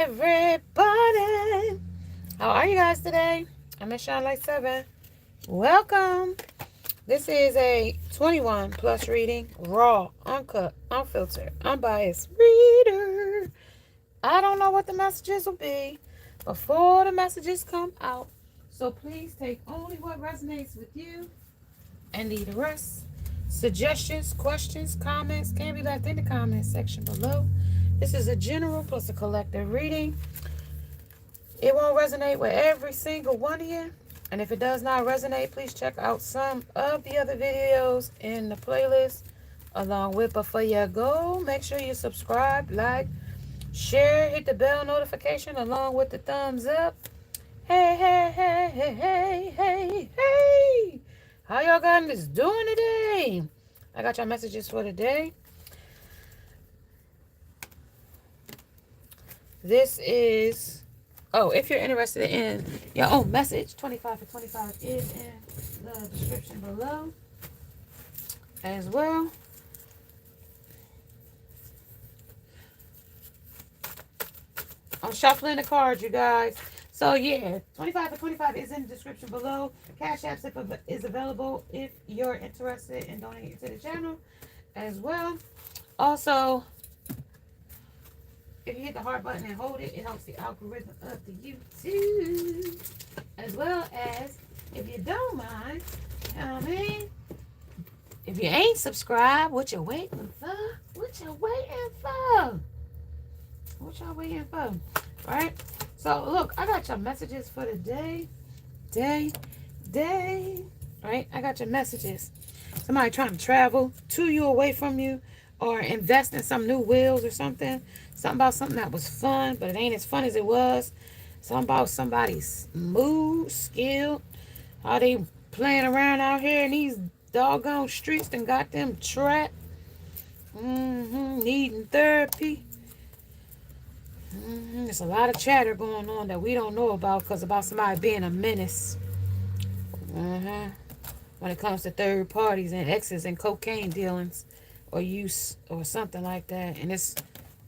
Everybody, how are you guys today? I'm at Shine Light 7. Welcome. This is a 21 plus reading, raw, uncut, unfiltered, unbiased reader. I don't know what the messages will be before the messages come out. So please take only what resonates with you and leave the rest. Suggestions, questions, comments can be left in the comment section below. This is a general plus a collective reading. It won't resonate with every single one of you. And if it does not resonate, please check out some of the other videos in the playlist along with. Before you go, make sure you subscribe, like, share, hit the bell notification along with the thumbs up. Hey, hey, hey, hey, hey, hey, hey. How y'all guys doing today? I got your messages for today. This is... Oh, if you're interested in your own message, 25 for 25 is in the description below as well. I'm shuffling the cards, you guys. So, yeah, 25 for 25 is in the description below. Cash App is available if you're interested in donating to the channel as well. Also, if you hit the heart button and hold it, it helps the algorithm of the YouTube. As well as, if you don't mind, you know what I mean? If you ain't subscribed, what you waiting for? What you waiting for? What y'all waiting for? Right? So, look, I got your messages for the day. Right? I got your messages. Somebody trying to travel to you, away from you, or invest in some new wheels or something. Something about something that was fun, but it ain't as fun as it was. Something about somebody's mood, skill, how they playing around out here in these doggone streets and got them trapped. Needing therapy. There's a lot of chatter going on that we don't know about because about somebody being a menace. When it comes to third parties and exes and cocaine dealings or use or something like that. And it's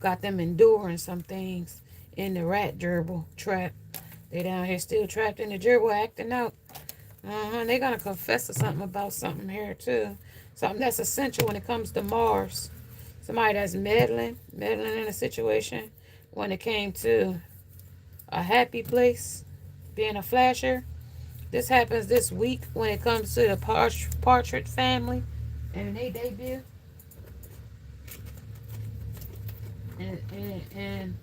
got them enduring some things in the rat gerbil trap. They down here still trapped in the gerbil acting out. They're going to confess to something about something here too. Something that's essential when it comes to Mars. Somebody that's meddling in a situation when it came to a happy place, being a flasher. This happens this week when it comes to the Partridge family and they debut. And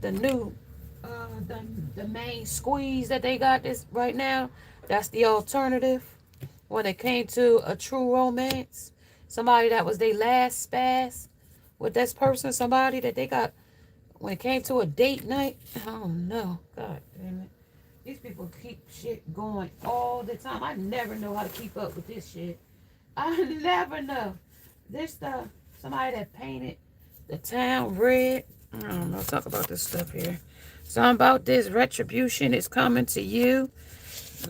the new, the main squeeze that they got this right now, that's the alternative when it came to a true romance. Somebody that was their last spaz with this person, somebody that they got when it came to a date night. Oh no, God damn it. These people keep shit going all the time. I never know how to keep up with this shit. I never know. This stuff, somebody that painted the town red. I don't know, talk about this stuff here. Something about this retribution is coming to you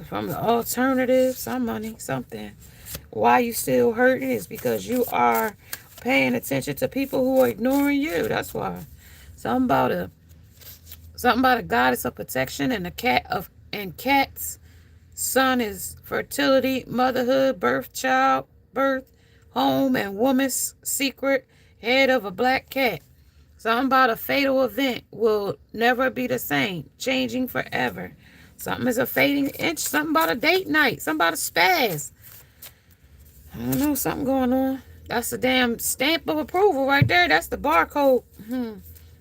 from the alternative, some money, something. Why you still hurting is because you are paying attention to people who are ignoring you. That's why. Something about a goddess of protection and cats. Sun is fertility, motherhood, birth, home, and woman's secret. Head of a black cat. Something about a fatal event will never be the same, changing forever. Something is a fading inch. Something about a date night. Something about a spaz. I don't know, something going on. That's the damn stamp of approval right there. That's the barcode.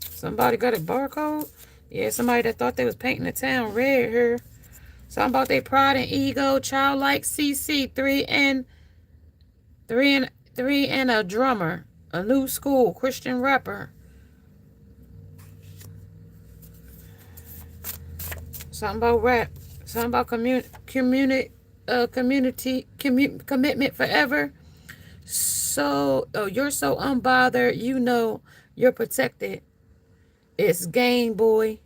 Somebody got a barcode? Yeah, somebody that thought they was painting the town red here. Something about their pride and ego, childlike CC, three and a drummer, a new school Christian rapper. Something about rap. Something about commitment forever. So, you're so unbothered. You know you're protected. It's game, boy.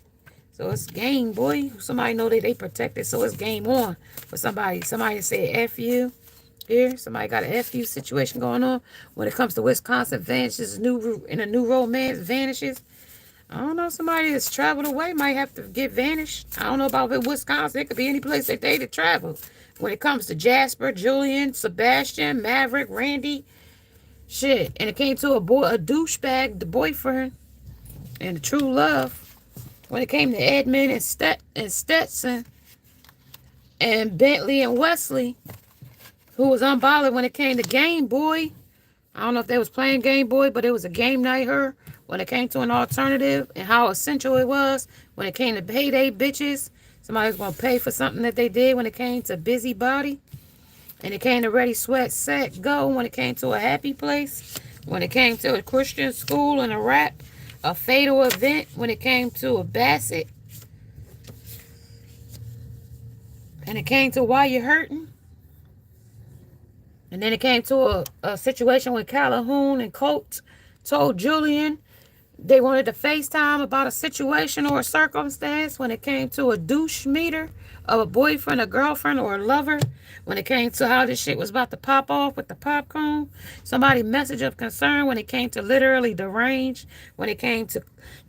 So it's game, boy. Somebody know that they protected, so it's game on for somebody. Somebody said F you. Here, somebody got an FU situation going on. When it comes to Wisconsin, vanishes in a new romance, vanishes. I don't know. Somebody that's traveled away might have to get vanished. I don't know about Wisconsin. It could be any place that they to travel. When it comes to Jasper, Julian, Sebastian, Maverick, Randy, shit. And it came to a douchebag, the boyfriend, and the true love. When it came to Edmund and Stetson, and Bentley and Wesley, who was unbothered when it came to Game Boy. I don't know if they was playing Game Boy, but it was a game night here when it came to an alternative and how essential it was when it came to payday bitches. Somebody was going to pay for something that they did when it came to Busybody. And it came to Ready, Sweat, Set, Go when it came to a happy place. When it came to a Christian school and a rap. A fatal event when it came to a Bassett. And it came to Why You Hurting. And then it came to a situation with Calhoun and Colt told Julian they wanted to FaceTime about a situation or a circumstance when it came to a douche meter of a boyfriend, a girlfriend, or a lover. When it came to how this shit was about to pop off with the popcorn. Somebody message of concern when it came to literally deranged. When it came to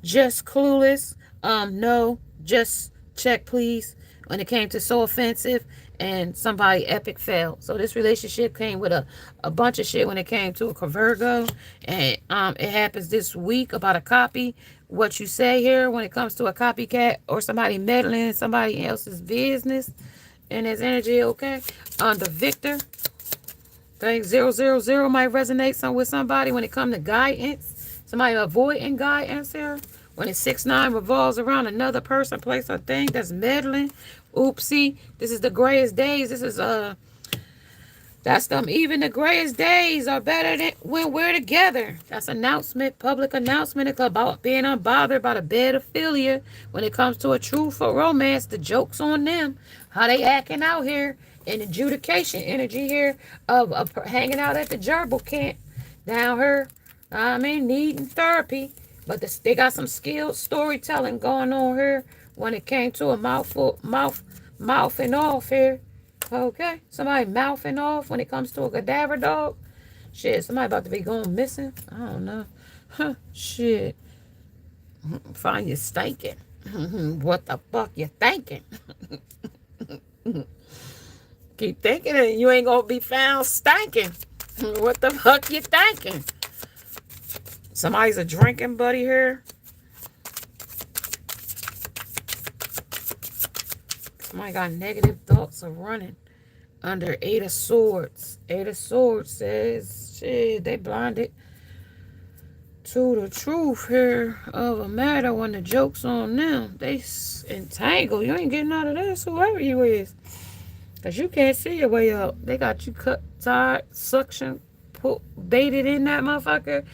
just clueless. No, just check please. When it came to so offensive and somebody epic failed. So this relationship came with a bunch of shit when it came to a Virgo. And it happens this week about a copy. What you say here when it comes to a copycat or somebody meddling in somebody else's business and his energy, okay? The Victor. I think 000 might resonate with somebody when it comes to guidance. Somebody avoiding guidance here. When it's 6-9 revolves around another person, place, or thing that's meddling. Oopsie. This is the grayest days. This is that's them. Even the grayest days are better than when we're together. That's announcement, public announcement about being unbothered by the pedophilia. When it comes to a truthful romance, the joke's on them. How they acting out here. And adjudication energy here of hanging out at the gerbil camp down here. I mean, needing therapy. But they got some skilled storytelling going on here when it came to a mouthing off here. Okay, somebody mouthing off when it comes to a cadaver dog. Shit, somebody about to be going missing. I don't know. Huh, shit. Find you stinking. What the fuck you thinking? Keep thinking and you ain't gonna be found stinking. What the fuck you thinking? Somebody's a drinking buddy here. Somebody got negative thoughts of running under 8 of Swords. 8 of Swords says, shit, they blinded to the truth here of a matter when the joke's on them. They entangled. You ain't getting out of this, whoever you is. Because you can't see your way out. They got you cut, tied, suction, baited in that motherfucker.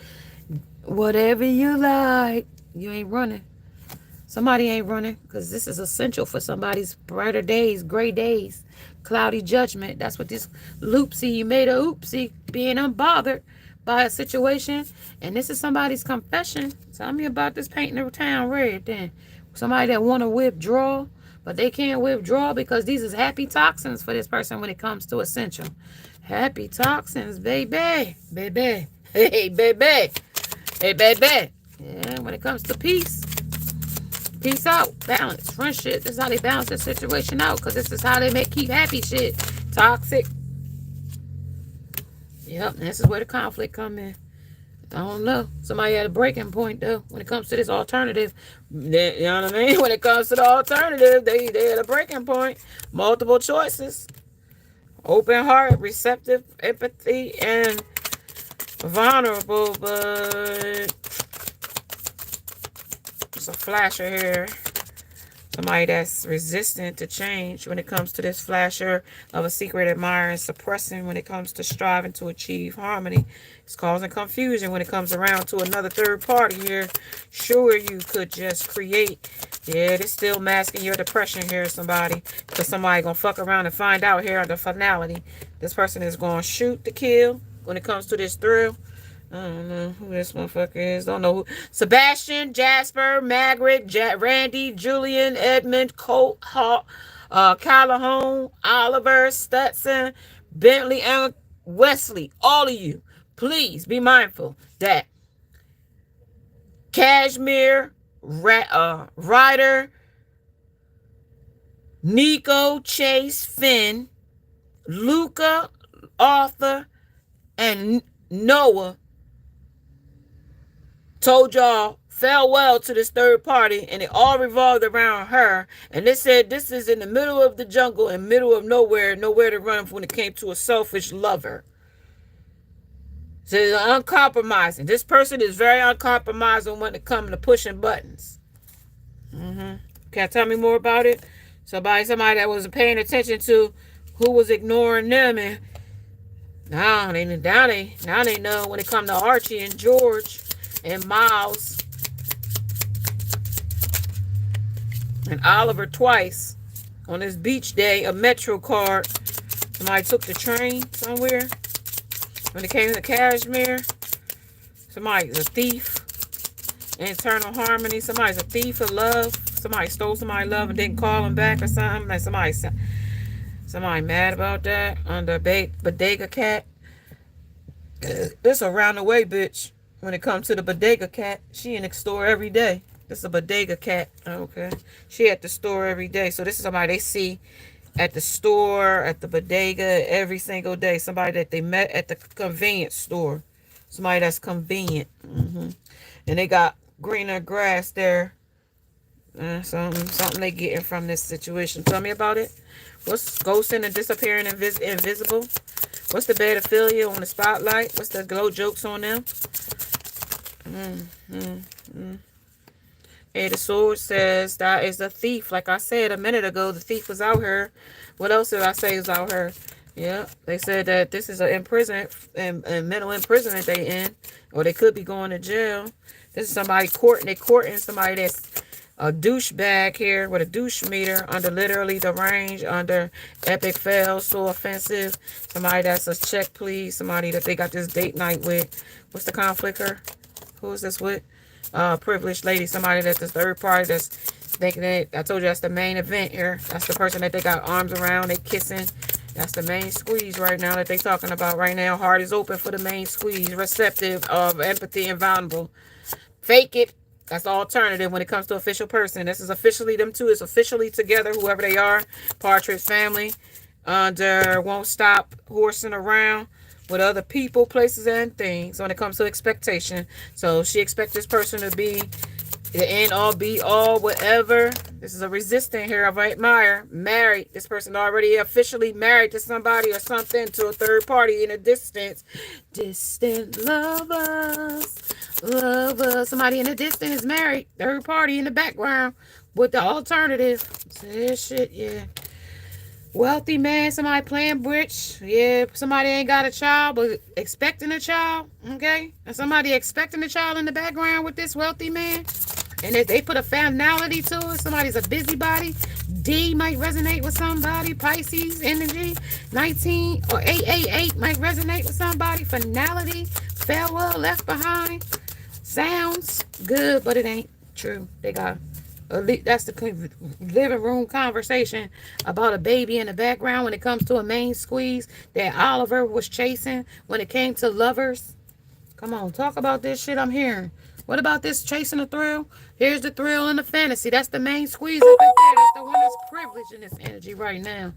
Whatever you like. You ain't running. Somebody ain't running because this is essential for somebody's brighter days, gray days, cloudy judgment. That's what this loopsy, you made a oopsie, being unbothered by a situation. And this is somebody's confession. Tell me about this painting the town red then. Somebody that want to withdraw, but they can't withdraw because these is happy toxins for this person when it comes to essential. Happy toxins, baby. Baby. Hey, baby. Hey, baby. Yeah, when it comes to peace. Peace out. Balance. Friendship. This is how they balance the situation out. Because this is how they keep happy shit. Toxic. Yep. And this is where the conflict come in. I don't know. Somebody had a breaking point, though, when it comes to this alternative. You know what I mean? When it comes to the alternative, they had a breaking point. Multiple choices. Open heart, receptive, empathy, and vulnerable, but it's a flasher here. Somebody that's resistant to change when it comes to this flasher of a secret admirer and suppressing when it comes to striving to achieve harmony. It's causing confusion when it comes around to another third party here. Sure, you could just create. Yeah, it's still masking your depression here, somebody. Because somebody going to fuck around and find out here on the finality. This person is going to shoot to kill when it comes to this thrill. I don't know who this motherfucker is. Don't know who. Sebastian, Jasper, Margaret, Randy, Julian, Edmund, Colt, Calhoun, Oliver, Stetson, Bentley, and Wesley. All of you, please be mindful that Cashmere, Ryder, Nico, Chase, Finn, Luca, Arthur, and Noah told y'all farewell to this third party, and it all revolved around her. And they said this is in the middle of the jungle, in the middle of nowhere, nowhere to run when it came to a selfish lover. So it's uncompromising. This person is very uncompromising when it comes to pushing buttons. Can you tell me more about it? Somebody that wasn't paying attention to who was ignoring them, and now they know when it comes to Archie and George and Miles and Oliver twice on this beach day, a Metro card. Somebody took the train somewhere. When it came to Kashmir, somebody's a thief. Internal harmony. Somebody's a thief of love. Somebody stole somebody's love and didn't call him back or something. Like somebody mad about that under bodega cat. This around the way bitch. When it comes to the bodega cat, she in the store every day. This is a bodega cat. Okay, she at the store every day. So this is somebody they see at the store, at the bodega every single day. Somebody that they met at the convenience store. Somebody that's convenient. And they got greener grass there. Something they getting from this situation. Tell me about it. What's ghosting and disappearing invisible? What's the pedophilia on the spotlight? What's the glow jokes on them? Hey, the sword says that is a thief. Like I said a minute ago, the thief was out here. What else did I say is out here? Yeah, they said that this is an imprisonment and mental imprisonment they in, or they could be going to jail. This is somebody courting somebody that's a douchebag here with a douche meter under literally the range, under epic fail, so offensive. Somebody that's a check please. Somebody that they got this date night with. What's the conflict here? Who is this with? Privileged lady. Somebody that's the third party that's thinking that, I told you that's the main event here. That's the person that they got arms around, they kissing. That's the main squeeze right now that they talking about right now. Heart is open for the main squeeze. Receptive of empathy and vulnerable. Fake it. That's the alternative when it comes to official person. This is officially them two. It's officially together, whoever they are. Partridge family. Won't stop horsing around with other people, places, and things when it comes to expectation. So she expects this person to be the end all, be all, whatever. This is a resistant here of admire. Married. This person already officially married to somebody or something, to a third party in a distance. Distant lovers. Somebody in the distance is married. Third party in the background with the alternative. Say shit, yeah. Wealthy man, somebody playing bridge. Yeah, somebody ain't got a child, but expecting a child. Okay? And somebody expecting a child in the background with this wealthy man. And if they put a finality to it, somebody's a busybody. D might resonate with somebody. Pisces energy. 19 or 888 might resonate with somebody. Finality. Farewell, left behind. Sounds good, but it ain't true. They got that's the living room conversation about a baby in the background when it comes to a main squeeze that Oliver was chasing when it came to lovers. Come on, talk about this shit I'm hearing. What about this chasing a thrill? Here's the thrill and the fantasy. That's the main squeeze right there. That's the one that's privileged in this energy right now.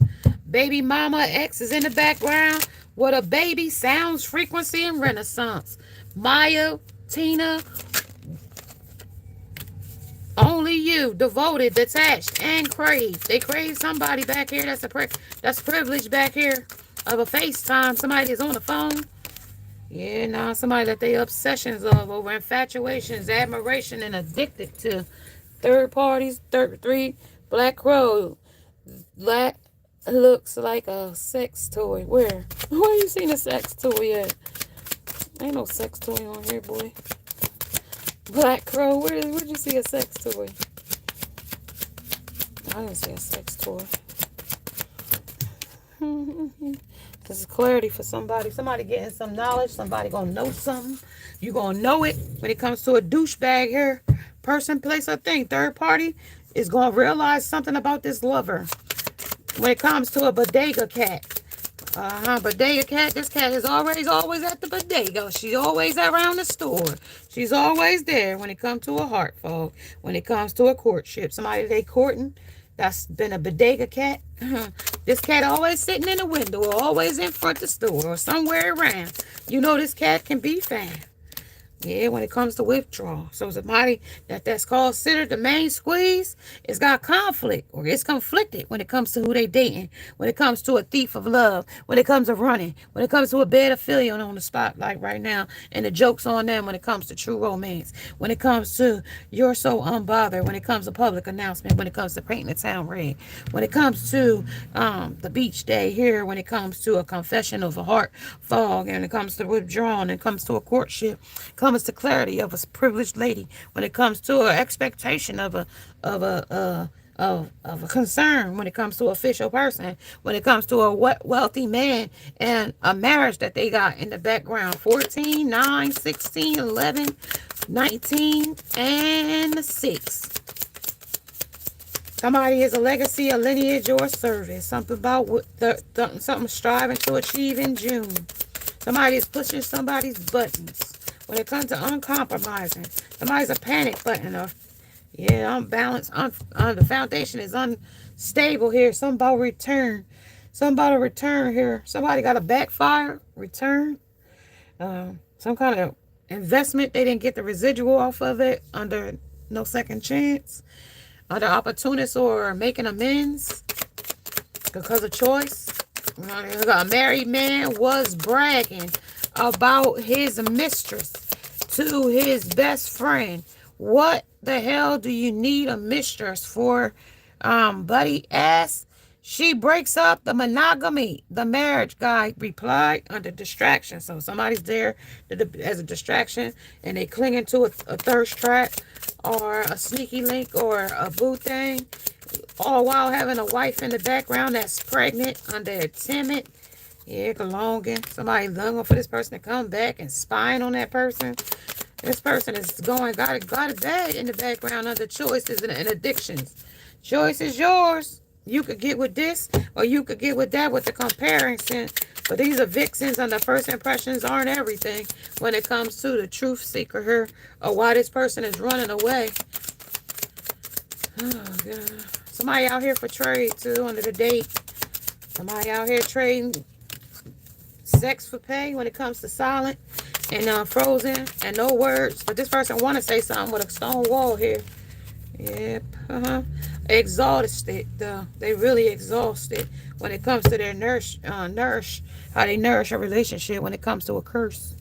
Baby mama X is in the background. What a baby, sounds, frequency, and renaissance. Maya, Tina, only you, devoted, detached, and crave. They crave somebody back here. That's privilege back here of a FaceTime. Somebody is on the phone. Yeah, now somebody that they obsessions of over infatuations, admiration, and addicted to. Third parties, three, Black Crow. That looks like a sex toy. Where you seen a sex toy at? Ain't no sex toy on here, boy. Black Crow, where'd you see a sex toy? I didn't see a sex toy. This is clarity for somebody. Somebody getting some knowledge. Somebody gonna know something. You gonna know it when it comes to a douchebag here. Person, place, or thing. Third party is gonna realize something about this lover. When it comes to a bodega cat. Bodega cat. This cat is always at the bodega. She's always around the store. She's always there when it comes to a heart fog. When it comes to a courtship. Somebody they courting. That's been a bodega cat. This cat always sitting in the window or always in front of the store or somewhere around. You know this cat can be found. Yeah, when it comes to withdrawal. So somebody that's considered the main squeeze, it's got conflict or it's conflicted when it comes to who they dating, when it comes to a thief of love, when it comes to running, when it comes to a pedophilia on the spotlight right now, and the joke's on them when it comes to true romance, when it comes to you're so unbothered, when it comes to public announcement, when it comes to painting the town red, when it comes to the beach day here, when it comes to a confession of a heart fog, and it comes to withdrawal, and it comes to a courtship, comes to clarity of a privileged lady, when it comes to an expectation of a concern, when it comes to an official person, when it comes to a wealthy man and a marriage that they got in the background. 14, 9, 16, 11, 19, and 6. Somebody is a legacy, a lineage, or a service. Something about something striving to achieve in June. Somebody is pushing somebody's buttons. When it comes to uncompromising, somebody's a panic button. Or, yeah, unbalanced. The foundation is unstable here. Something about return. Something about a return here. Somebody got a backfire return. Some kind of investment. They didn't get the residual off of it under no second chance. Under opportunists or making amends because of choice. A married man was bragging about his mistress to his best friend. What the hell do you need a mistress for? Buddy asked. She breaks up the monogamy. The marriage guy replied under distraction. So somebody's there as a distraction and they clinging to a thirst trap or a sneaky link or a boo thing, all while having a wife in the background that's pregnant under timid. Yeah, longing. Somebody longing for this person to come back and spying on that person. This person is got it bad in the background under choices and addictions. Choice is yours. You could get with this or you could get with that with the comparison. But these are vixens and the first impressions aren't everything when it comes to the truth seeker here or why this person is running away. Oh, God. Somebody out here for trade too under the date. Somebody out here trading sex for pay when it comes to silent and frozen and no words. But this person want to say something with a stone wall here. Yep. Exhausted. They really exhausted when it comes to their how they nourish a relationship when it comes to a curse.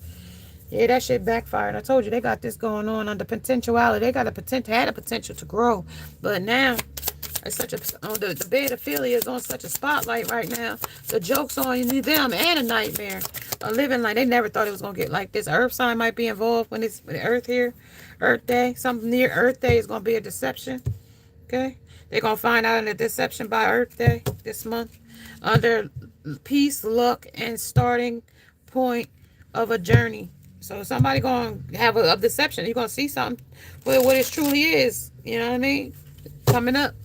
Yeah, that shit backfired. I told you they got this going on under potentiality. They got had a potential to grow, but now it's such a the pedophilia is on such a spotlight right now. The joke's on them and a nightmare. A living like they never thought it was gonna get like this. Earth sign might be involved when it's Earth here, Earth Day. Something near Earth Day is gonna be a deception. Okay, they're gonna find out in a deception by Earth Day this month under peace, luck, and starting point of a journey. So somebody gonna have a deception. You're gonna see something with what it truly is. You know what I mean? Coming up.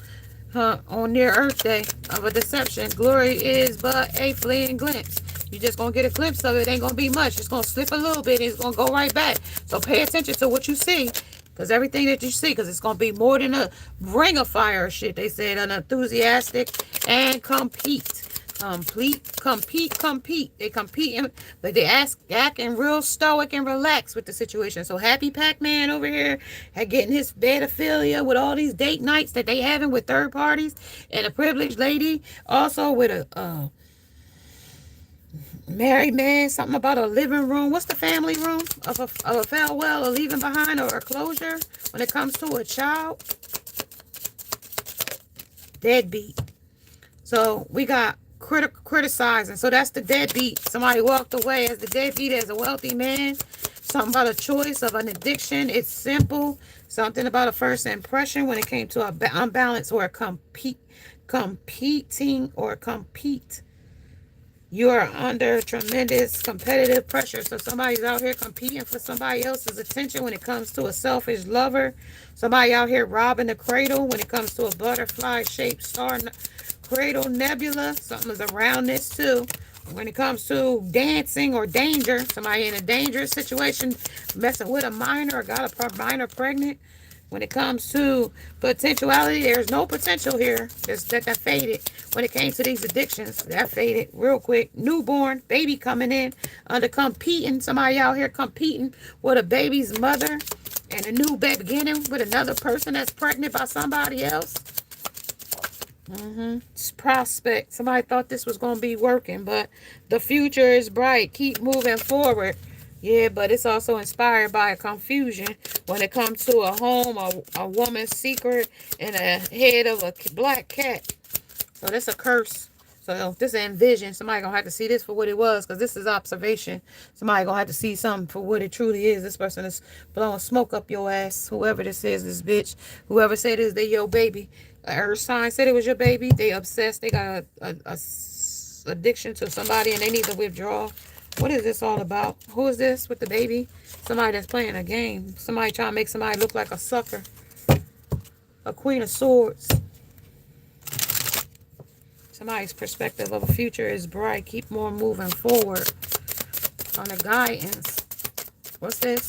On near Earth Day of a deception. Glory is but a fleeting glimpse. You're just going to get a glimpse of it. It ain't going to be much. It's going to slip a little bit. And it's going to go right back. So pay attention to what you see. Because everything that you see, because it's going to be more than a ring of fire shit. They said an enthusiastic and compete. Compete. They compete, but they acting real stoic and relaxed with the situation. So happy Pac-Man over here getting his pedophilia with all these date nights that they having with third parties, and a privileged lady also with a married man. Something about a living room. What's the family room of a farewell, a leaving behind, or a closure when it comes to a child? Deadbeat. So we got criticizing. So that's the deadbeat. Somebody walked away as the deadbeat as a wealthy man. Something about a choice of an addiction. It's simple. Something about a first impression when it came to a unbalance or a competing or compete. You are under tremendous competitive pressure. So somebody's out here competing for somebody else's attention when it comes to a selfish lover. Somebody out here robbing the cradle when it comes to a butterfly-shaped star cradle nebula. Something is around this too. When it comes to dancing or danger, somebody in a dangerous situation, messing with a minor or got a minor pregnant. When it comes to potentiality, there's no potential here. That faded. When it came to these addictions, that faded real quick. Newborn, baby coming in, under competing. Somebody out here competing with a baby's mother and a new beginning with another person that's pregnant by somebody else. It's prospect. Somebody thought this was going to be working, but the future is bright. Keep moving forward. Yeah, but it's also inspired by a confusion when it comes to a home, a woman's secret, and a head of a black cat. So that's a curse. So this is envision. Somebody gonna have to see this for what it was, because this is observation. Somebody gonna have to see something for what it truly is. This person is blowing smoke up your ass. Whoever this is, this bitch. Whoever said this, they your baby. Earth sign said it was your baby. They obsessed. They got a addiction to somebody, and they need to withdraw. What is this all about? Who is this with the baby? Somebody that's playing a game. Somebody trying to make somebody look like a sucker. A queen of swords. Somebody's perspective of a future is bright. Keep more moving forward. On the guidance. What's this?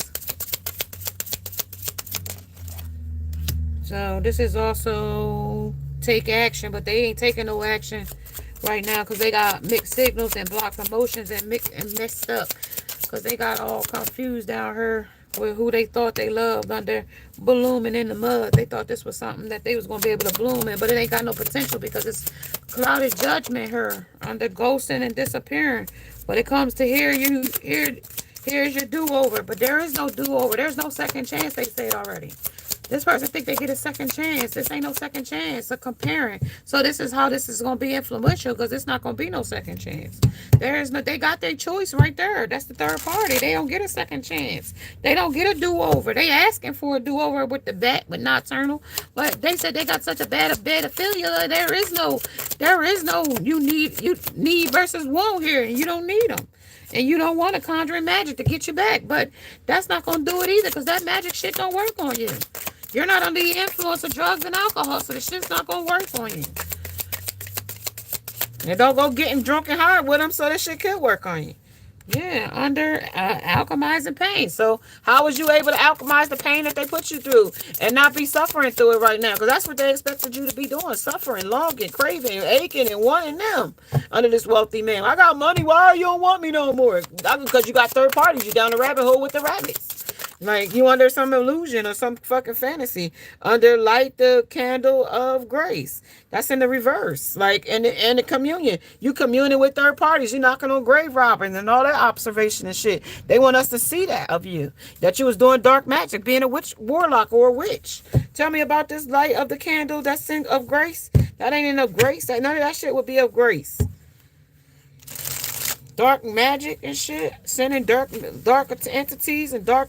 So this is also take action, but they ain't taking no action right now because they got mixed signals and blocked emotions and messed up because they got all confused down here with who they thought they loved under blooming in the mud. They thought this was something that they was going to be able to bloom in, but it ain't got no potential because it's clouded judgment here under ghosting and disappearing. When it comes to here's your do-over, but there is no do-over. There's no second chance. They said already. This person think they get a second chance. This ain't no second chance. A comparing. So this is how this is going to be influential, because it's not going to be no second chance. There is no. They got their choice right there. That's the third party. They don't get a second chance. They don't get a do-over. They asking for a do-over with the bat, but nocturnal. But they said they got such a bad affiliate. There is no. You need versus want here, and you don't need them. And you don't want to conjuring magic to get you back. But that's not going to do it either, because that magic shit don't work on you. You're not under the influence of drugs and alcohol, so the shit's not going to work on you. And don't go getting drunk and hard with them, so that shit could work on you. Yeah, under alchemizing pain. So how was you able to alchemize the pain that they put you through and not be suffering through it right now? Because that's what they expected you to be doing. Suffering, longing, craving, aching, and wanting them under this wealthy man. I got money. Why you don't want me no more? Because you got third parties. You down the rabbit hole with the rabbits. Like you under some illusion or some fucking fantasy. Under light the candle of grace. That's in the reverse. Like in the communion. You communing with third parties. You're knocking on grave robbing and all that observation and shit. They want us to see that of you. That you was doing dark magic. Being a witch, warlock, or a witch. Tell me about this light of the candle that's in of grace. That ain't enough grace. None of that shit would be of grace. Dark magic and shit. Sending dark entities and dark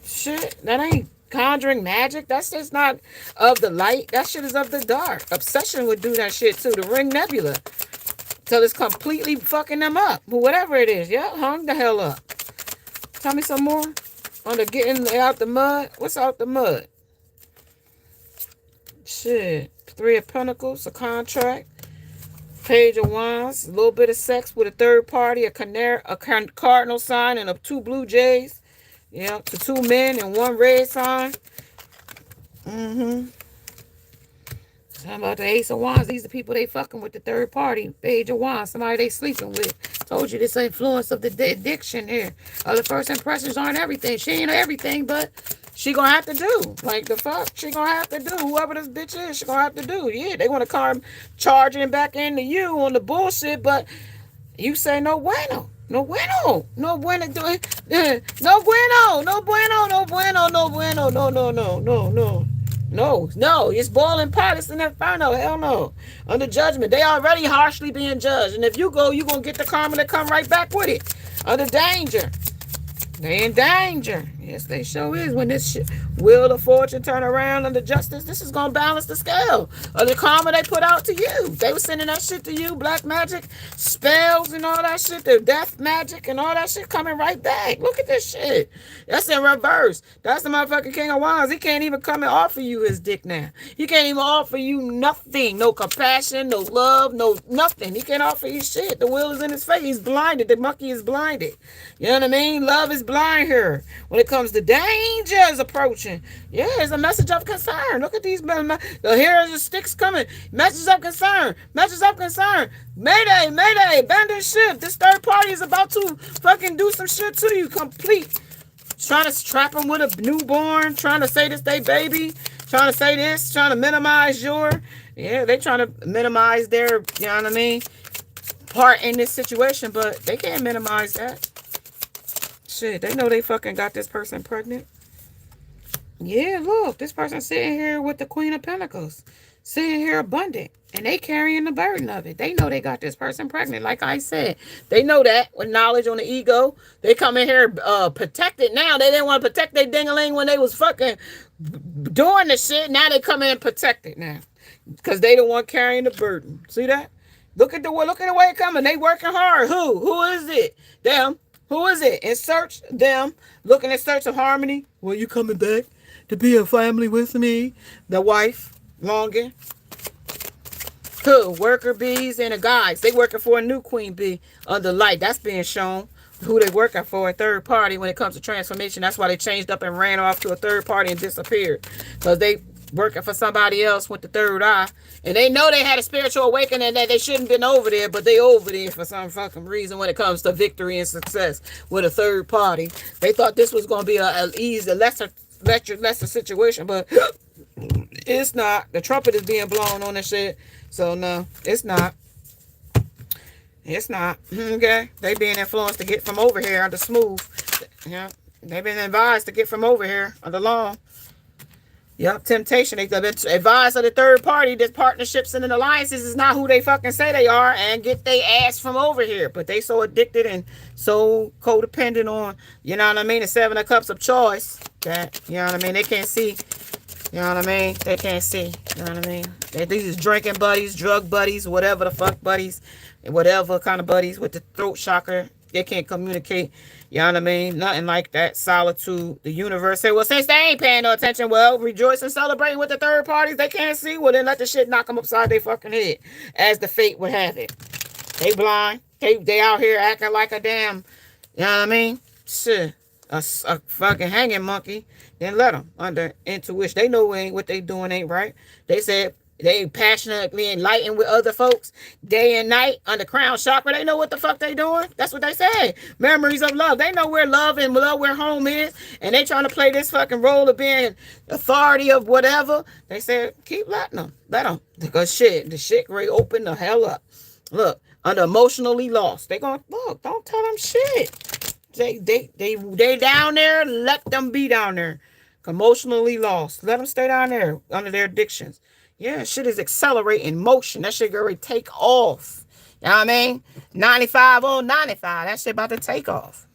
shit. That ain't conjuring magic. That's just not of the light. That shit is of the dark. Obsession would do that shit too. The ring nebula. Till it's completely fucking them up. But whatever it is. Yeah, hung the hell up. Tell me some more. On the getting out the mud. What's out the mud? Shit. 3 of Pentacles. A contract. Page of Wands. A little bit of sex with a third party. A cardinal sign and 2 blue jays. Yeah, to 2 men and 1 red sign. How about the Ace of Wands? These are people they fucking with, the third party. Page of Wands, somebody they sleeping with. Told you this influence of the addiction here. Other first impressions aren't everything. She ain't everything, but she gonna have to do. Like the fuck? She gonna have to do. Whoever this bitch is, she gonna have to do. Yeah, they wanna come charging back into you on the bullshit, but you say no bueno. No bueno. No bueno. No bueno. No bueno. No bueno. No bueno. No bueno. No, no, no, no, no. No, no. It's boiling pot. It's an inferno. Hell no. Under judgment. They already harshly being judged. And if you go, you're going to get the karma that come right back with it. Under danger. They in danger. Yes, they sure is. When this shit, wheel of fortune turn around under justice, this is gonna balance the scale of the karma they put out to you. They were sending that shit to you, black magic, spells and all that shit, the death magic and all that shit coming right back. Look at this shit. That's in reverse. That's the motherfucking King of Wands. He can't even come and offer you his dick now. He can't even offer you nothing. No compassion, no love, no nothing. He can't offer you shit. The wheel is in his face. He's blinded. The monkey is blinded. You know what I mean? Love is blind here. When it comes to dangers approaching, yeah, it's a message of concern. Look at these men. Here are the sticks coming. Message of concern. Message of concern. Mayday, mayday, abandon ship. This third party is about to fucking do some shit to you. Complete. Trying to trap them with a newborn. Trying to say this they baby. Trying to say this. Trying to minimize your. Yeah, they trying to minimize their, you know what I mean, part in this situation, but they can't minimize that. Shit, they know they fucking got this person pregnant. Yeah, look, this person sitting here with the Queen of Pentacles, sitting here abundant, and they carrying the burden of it. They know they got this person pregnant. Like I said, they know that with knowledge on the ego. They come in here protected now. They didn't want to protect their ding-a-ling when they was fucking doing the shit. Now they come in protected now because they the one carrying the burden. See that? Look at the way it coming. They working hard. Who is it? Them. Who is it? In search, them, looking in search of harmony. Well, you coming back to be a family with me? The wife, longing. Who? Worker bees and the guys. They working for a new queen bee under light. That's being shown. Who they working for, a third party when it comes to transformation. That's why they changed up and ran off to a third party and disappeared. Because they working for somebody else with the third eye. And they know they had a spiritual awakening that they shouldn't have been over there, but they over there for some fucking reason when it comes to victory and success with a third party. They thought this was going to be a lesser situation, but it's not. The trumpet is being blown on this shit. So no, it's not. It's not. Okay? They being influenced to get from over here under smooth. Yeah. They've been advised to get from over here under long. Yep, temptation. They've been advised of the third party that partnerships and alliances is not who they fucking say they are and get they ass from over here. But they so addicted and so codependent on, you know what I mean, the 7 of Cups of choice that, you know what I mean, they can't see. You know what I mean? They can't see. You know what I mean? These is drinking buddies, drug buddies, whatever the fuck buddies, whatever kind of buddies with the throat chakra. They can't communicate. You know what I mean? Nothing like that. Solitude. The universe say, well, since they ain't paying no attention, well, rejoice and celebrate with the third parties. They can't see. Well, then let the shit knock them upside their fucking head, as the fate would have it. They blind. They out here acting like a damn, you know what I mean? Shit. A fucking hanging monkey. Then let them under intuition. They know what they doing ain't right. They said they passionately enlightened with other folks day and night under crown chakra. They know what the fuck they doing. That's what they say. Memories of love. They know where love and love where home is. And they trying to play this fucking role of being authority of whatever. They said, keep letting them. Let them. Because shit, the shit ready open the hell up. Look, under emotionally lost. They going, look, don't tell them shit. They down there. Let them be down there. Emotionally lost. Let them stay down there under their addictions. Yeah, shit is accelerating motion. That shit gonna take off. You know what I mean? 95 on 95. That shit about to take off.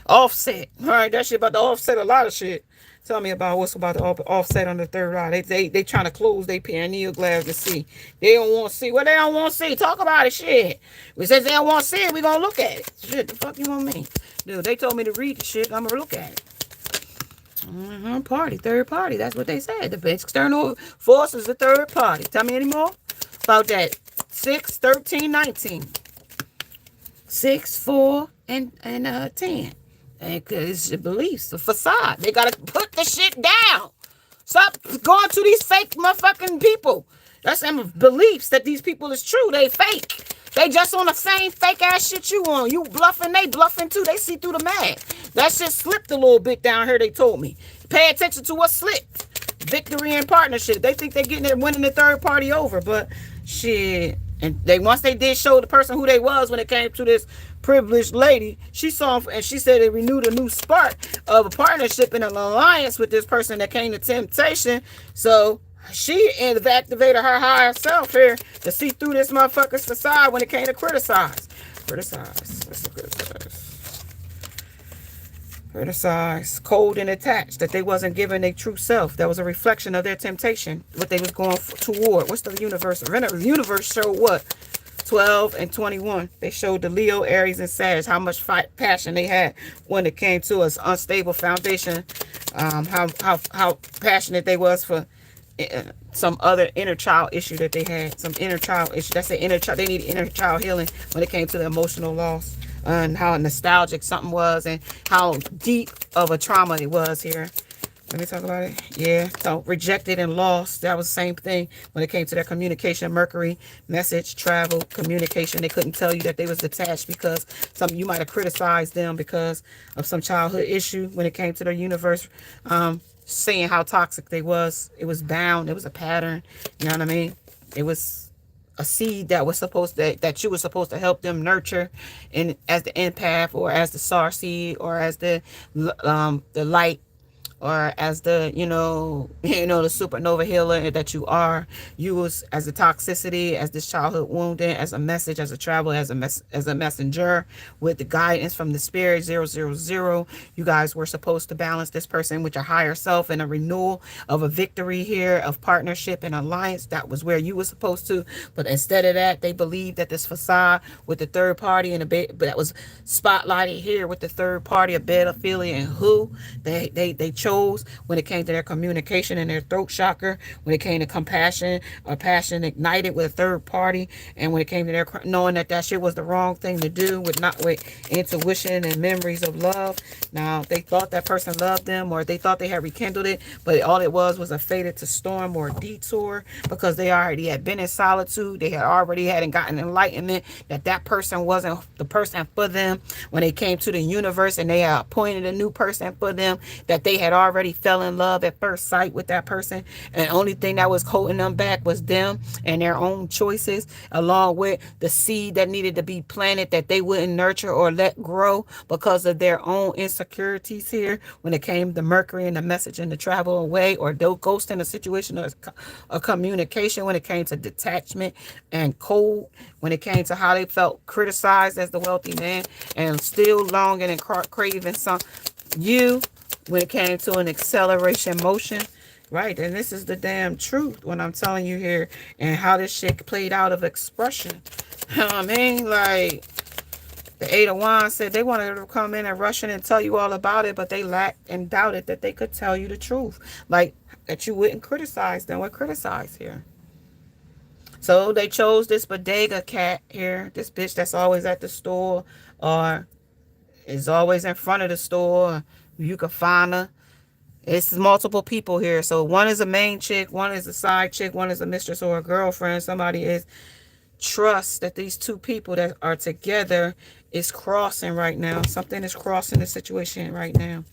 Offset. All right, that shit about to offset a lot of shit. Tell me about what's about to offset on the third eye. They trying to close their pineal gland to see. They don't want to see. What they don't want to see. Talk about it, shit. We said they don't want to see it. We gonna look at it. Shit, the fuck you want me? Dude, they told me to read the shit. I'm gonna look at it. Party, third party. That's what they said. The external force is the third party. Tell me any more about that. 6, 13, 19. 6, 4, and 10. It's the beliefs, the facade. They gotta put the shit down. Stop going to these fake motherfucking people. That's them beliefs that these people is true. They fake. They just on the same fake ass shit you on. You bluffing, they bluffing too. They see through the mag. That shit slipped a little bit down here, they told me. Pay attention to what slipped. Victory and partnership. They think they're getting it, winning the third party over, but shit. And once they did show the person who they was when it came to this privileged lady, she saw and she said it renewed a new spark of a partnership and an alliance with this person that came to temptation. So she activated her higher self here to see through this motherfucker's facade when it came to criticize. Criticize. Let's criticize. Criticized, cold and attached, that they wasn't giving their true self. That was a reflection of their temptation, what they was going toward. What's the universe? The universe showed what? 12 and 21. They showed the Leo, Aries, and Sag how much passion they had when it came to us unstable foundation. How passionate they was for some other inner child issue that they had. Some inner child issue. That's the inner child. They needed inner child healing when it came to the emotional loss, and how nostalgic something was, and how deep of a trauma it was here. Let me talk about it. Yeah. So rejected and lost. That was the same thing when it came to their communication. Mercury, message, travel, communication. They couldn't tell you that they was detached because you might have criticized them because of some childhood issue when it came to their universe. Saying how toxic they was. It was bound. It was a pattern. You know what I mean? It was a seed that was supposed that you were supposed to help them nurture, and as the empath, or as the star seed, or as the light, or as the the supernova healer that you are. You was as a toxicity, as this childhood wounding, as a message, as a traveler, as a messenger with the guidance from the spirit 000. You guys were supposed to balance this person with your higher self, and a renewal of a victory here of partnership and alliance. That was where you were supposed to, but instead of that, they believed that this facade with the third party and that was spotlighted here with the third party, a pedophilia, and who they chose when it came to their communication and their throat chakra, when it came to compassion or passion ignited with a third party, and when it came to their knowing that shit was the wrong thing to do, with intuition and memories of love. Now, they thought that person loved them, or they thought they had rekindled it, but all it was a faded to storm or a detour, because they already had been in solitude. They hadn't gotten enlightenment that person wasn't the person for them when they came to the universe, and they had appointed a new person for them, that they had already fell in love at first sight with that person, and the only thing that was holding them back was them and their own choices, along with the seed that needed to be planted that they wouldn't nurture or let grow because of their own insecurities here when it came to Mercury and the message and the travel away, or ghost in a situation or a communication, when it came to detachment and cold, when it came to how they felt criticized as the wealthy man and still longing and craving when it came to an acceleration motion. Right, and this is the damn truth when I'm telling you here, and how this shit played out of expression. You know what I mean? Like, the Eight of Wands said they wanted to come in and rush in and tell you all about it, but they lacked and doubted that they could tell you the truth. Like, that you wouldn't criticize them or criticize here. So they chose this bodega cat here, this bitch that's always at the store, or is always in front of the store. You can find her. It's multiple people here. So one is a main chick, one is a side chick, one is a mistress or a girlfriend. Somebody is trust that these two people that are together is crossing right now. Something is crossing the situation right now.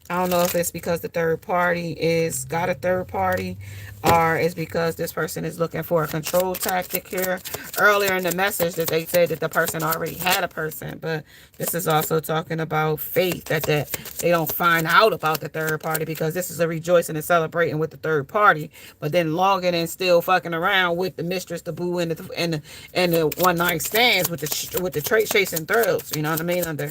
I don't know if it's because the third party got a third party, or it's because this person is looking for a control tactic here. Earlier in the message that they said that the person already had a person, but this is also talking about faith, that they don't find out about the third party, because this is a rejoicing and celebrating with the third party, but then longing and still fucking around with the mistress, the boo, and the one night stands with the trait chasing thrills. You know what I mean? Under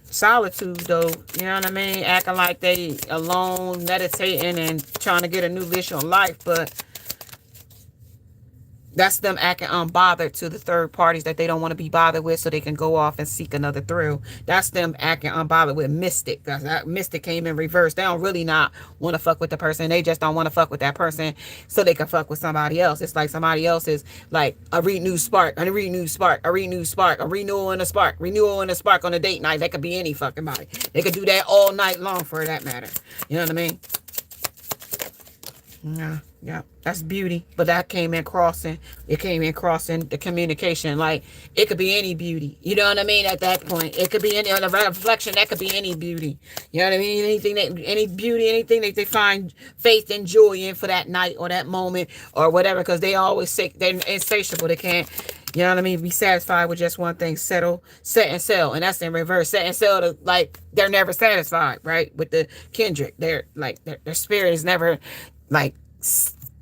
solitude, though, you know what I mean, acting like they alone, meditating and trying to get a new leash on life, but that's them acting unbothered to the third parties that they don't want to be bothered with, so they can go off and seek another thrill. That's them acting unbothered with Mystic. That Mystic came in reverse. They don't really not want to fuck with the person. They just don't want to fuck with that person so they can fuck with somebody else. It's like somebody else is like a renewed spark, a renewed spark, a renewed spark, a renewal and a spark, renewal and a spark on a date night. That could be any fucking body. They could do that all night long, for that matter. You know what I mean? Yeah, that's beauty. But that came in crossing. It came in crossing the communication. Like, it could be any beauty. You know what I mean? At that point, it could be any, on a reflection, that could be any beauty. You know what I mean? Any beauty, anything that they find faith and joy in for that night or that moment or whatever, because they always sick. They're insatiable. They can't, you know what I mean, be satisfied with just one thing. Set and sell. And that's in reverse. Set and sell, to, like, they're never satisfied, right? With the Kendrick. They're like, their spirit is never like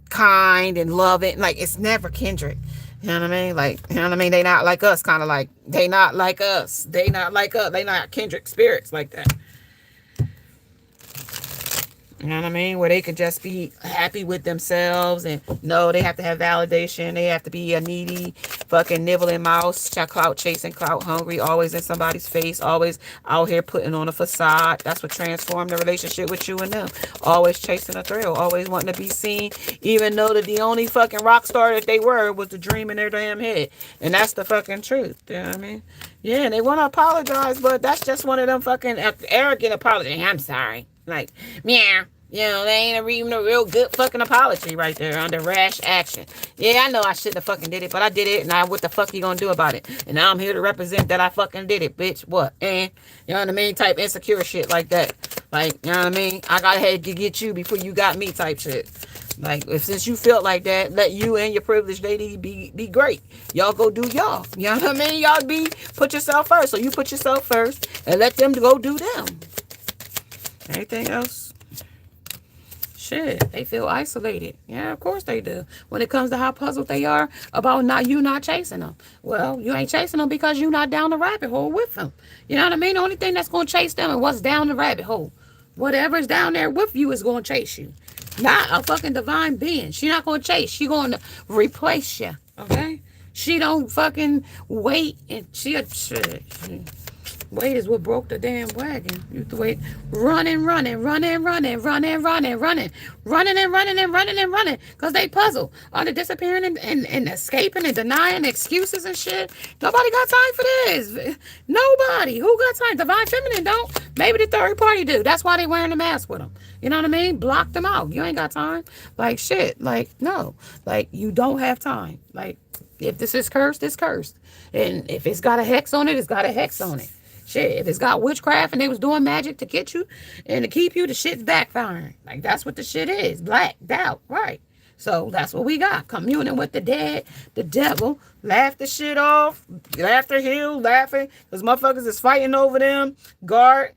kind and loving. Like, it's never Kendrick. You know what I mean? Like, you know what I mean? They not like us, kind of like, they not like us. They not like us. They not kindred spirits like that. You know what I mean? Where they could just be happy with themselves and no, they have to have validation. They have to be a needy, fucking nibbling mouse, clout chasing, clout hungry, always in somebody's face, always out here putting on a facade. That's what transformed the relationship with you and them. Always chasing a thrill, always wanting to be seen, even though that the only fucking rock star that they were was the dream in their damn head. And that's the fucking truth. You know what I mean? Yeah, and they want to apologize, but that's just one of them fucking arrogant apologies. I'm sorry. Like, meow. You know, they ain't even a real good fucking apology right there under rash action. Yeah, I know I shouldn't have fucking did it, but I did it, and now what the fuck you gonna do about it? And now I'm here to represent that I fucking did it, bitch. What? And, you know what I mean? Type insecure shit like that. Like, you know what I mean? I got ahead to get you before you got me type shit. Like, if since you felt like that, let you and your privileged lady be great. Y'all go do y'all. You know what I mean? Y'all put yourself first. So you put yourself first and let them go do them. Anything else? Shit, they feel isolated. Yeah, of course they do. When it comes to how puzzled they are about you not chasing them. Well, you ain't chasing them because you not down the rabbit hole with them. You know what I mean? The only thing that's going to chase them is what's down the rabbit hole. Whatever's down there with you is going to chase you. Not a fucking divine being. She not going to chase. She going to replace you. Okay? She don't fucking wait and shit. Wait is what broke the damn wagon. You have to wait. Running. Because they puzzle. All the disappearing and escaping and denying excuses and shit. Nobody got time for this. Nobody. Who got time? Divine Feminine don't. Maybe the third party do. That's why they wearing the mask with them. You know what I mean? Block them out. You ain't got time. Like, shit. Like, no. Like, you don't have time. Like, if this is cursed, it's cursed. And if it's got a hex on it, it's got a hex on it. Shit, if it's got witchcraft and they was doing magic to get you and to keep you, the shit's backfiring. Like, that's what the shit is. Black doubt, right? So that's what we got. Communing with the dead, the devil. Laugh the shit off. Laughter heal, laughing. Because motherfuckers is fighting over them. Guard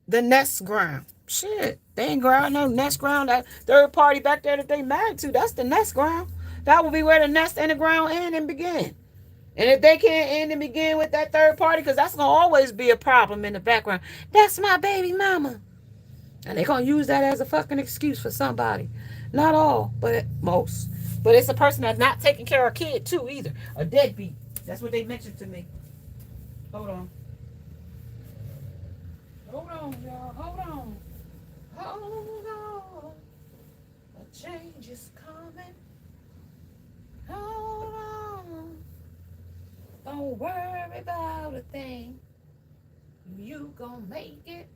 the nest ground. Shit, they ain't ground no nest ground. That third party back there that they married to, that's the nest ground. That will be where the nest and the ground end and begin. And if they can't end and begin with that third party, because that's going to always be a problem in the background. That's my baby mama. And they're going to use that as a fucking excuse for somebody. Not all, but most. But it's a person that's not taking care of a kid, too, either. A deadbeat. That's what they mentioned to me. Hold on. Hold on, y'all. Hold on. Hold on. A change is coming. Hold on. Don't worry about a thing. You gonna make it.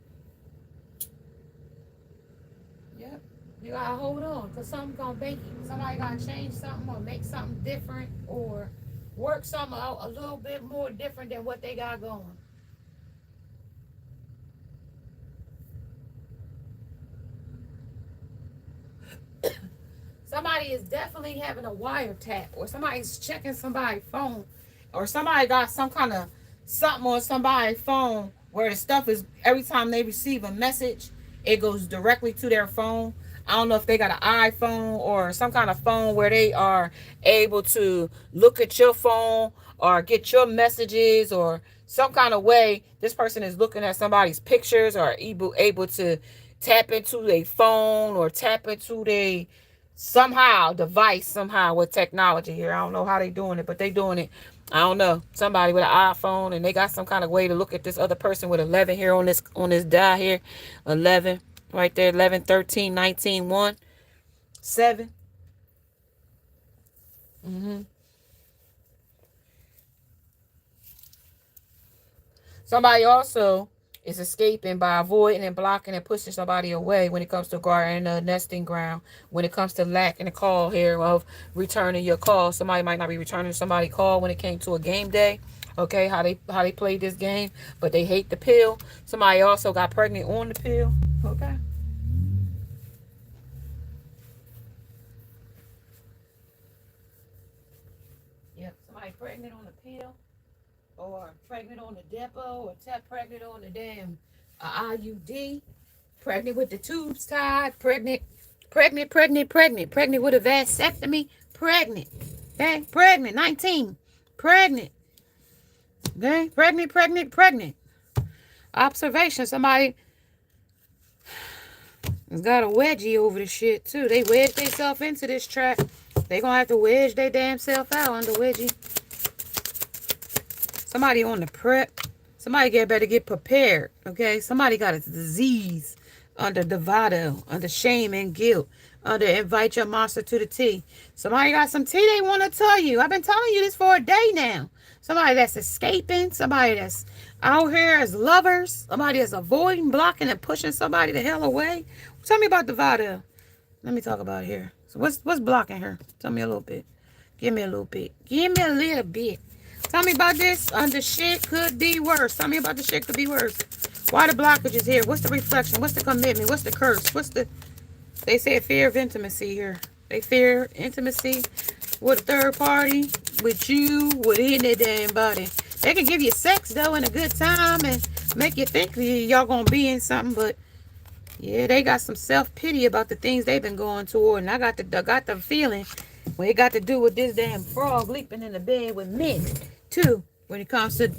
Yep. You gotta hold on, because something's gonna make it. Somebody gotta change something or make something different or work something out a little bit more different than what they got going. Somebody is definitely having a wiretap, or somebody's checking somebody's phone, or somebody got some kind of something on somebody's phone where the stuff is, every time they receive a message, it goes directly to their phone. I don't know if they got an iPhone or some kind of phone where they are able to look at your phone or get your messages, or some kind of way this person is looking at somebody's pictures, or able to tap into their phone or tap into their device somehow with technology here. I don't know how they doing it, but they doing it. I don't know. Somebody with an iPhone, and they got some kind of way to look at this other person with 11 here on this die here. 11 right there. 11, 13, 19, 1, 7. Somebody also is escaping by avoiding and blocking and pushing somebody away when it comes to guarding a nesting ground. When it comes to lacking a call here of returning your call, somebody might not be returning somebody call when it came to a game day. Okay, how they played this game, but they hate the pill. Somebody also got pregnant on the pill. Okay. Yep, somebody pregnant on the pill, or pregnant on the depot, or pregnant on the damn IUD, pregnant with the tubes tied, pregnant with a vasectomy, pregnant. Okay, pregnant, 19, pregnant. Okay, pregnant. Observation, somebody has got a wedgie over the shit too. They wedged themselves into this trap. They gonna have to wedge their damn self out under wedgie. Somebody on the prep. Somebody better get prepared. Okay, somebody got a disease under Devado, under shame and guilt, under invite your monster to the tea. Somebody got some tea they want to tell you. I've been telling you this for a day now. Somebody that's escaping, somebody that's out here as lovers, somebody that's avoiding, blocking, and pushing somebody the hell away. Tell me about Devado. Let me talk about it here. So what's blocking her? Tell me a little bit. Give me a little bit. Give me a little bit. Tell me about this. The shit could be worse. Tell me about the shit could be worse. Why the blockages here? What's the reflection? What's the commitment? What's the curse? What's the... They said fear of intimacy here. They fear intimacy with a third party, with you, with any damn body. They can give you sex, though, in a good time and make you think y'all gonna be in something, but yeah, they got some self-pity about the things they've been going toward, and I got the feeling when it got to do with this damn frog leaping in the bed with men, too, when it comes to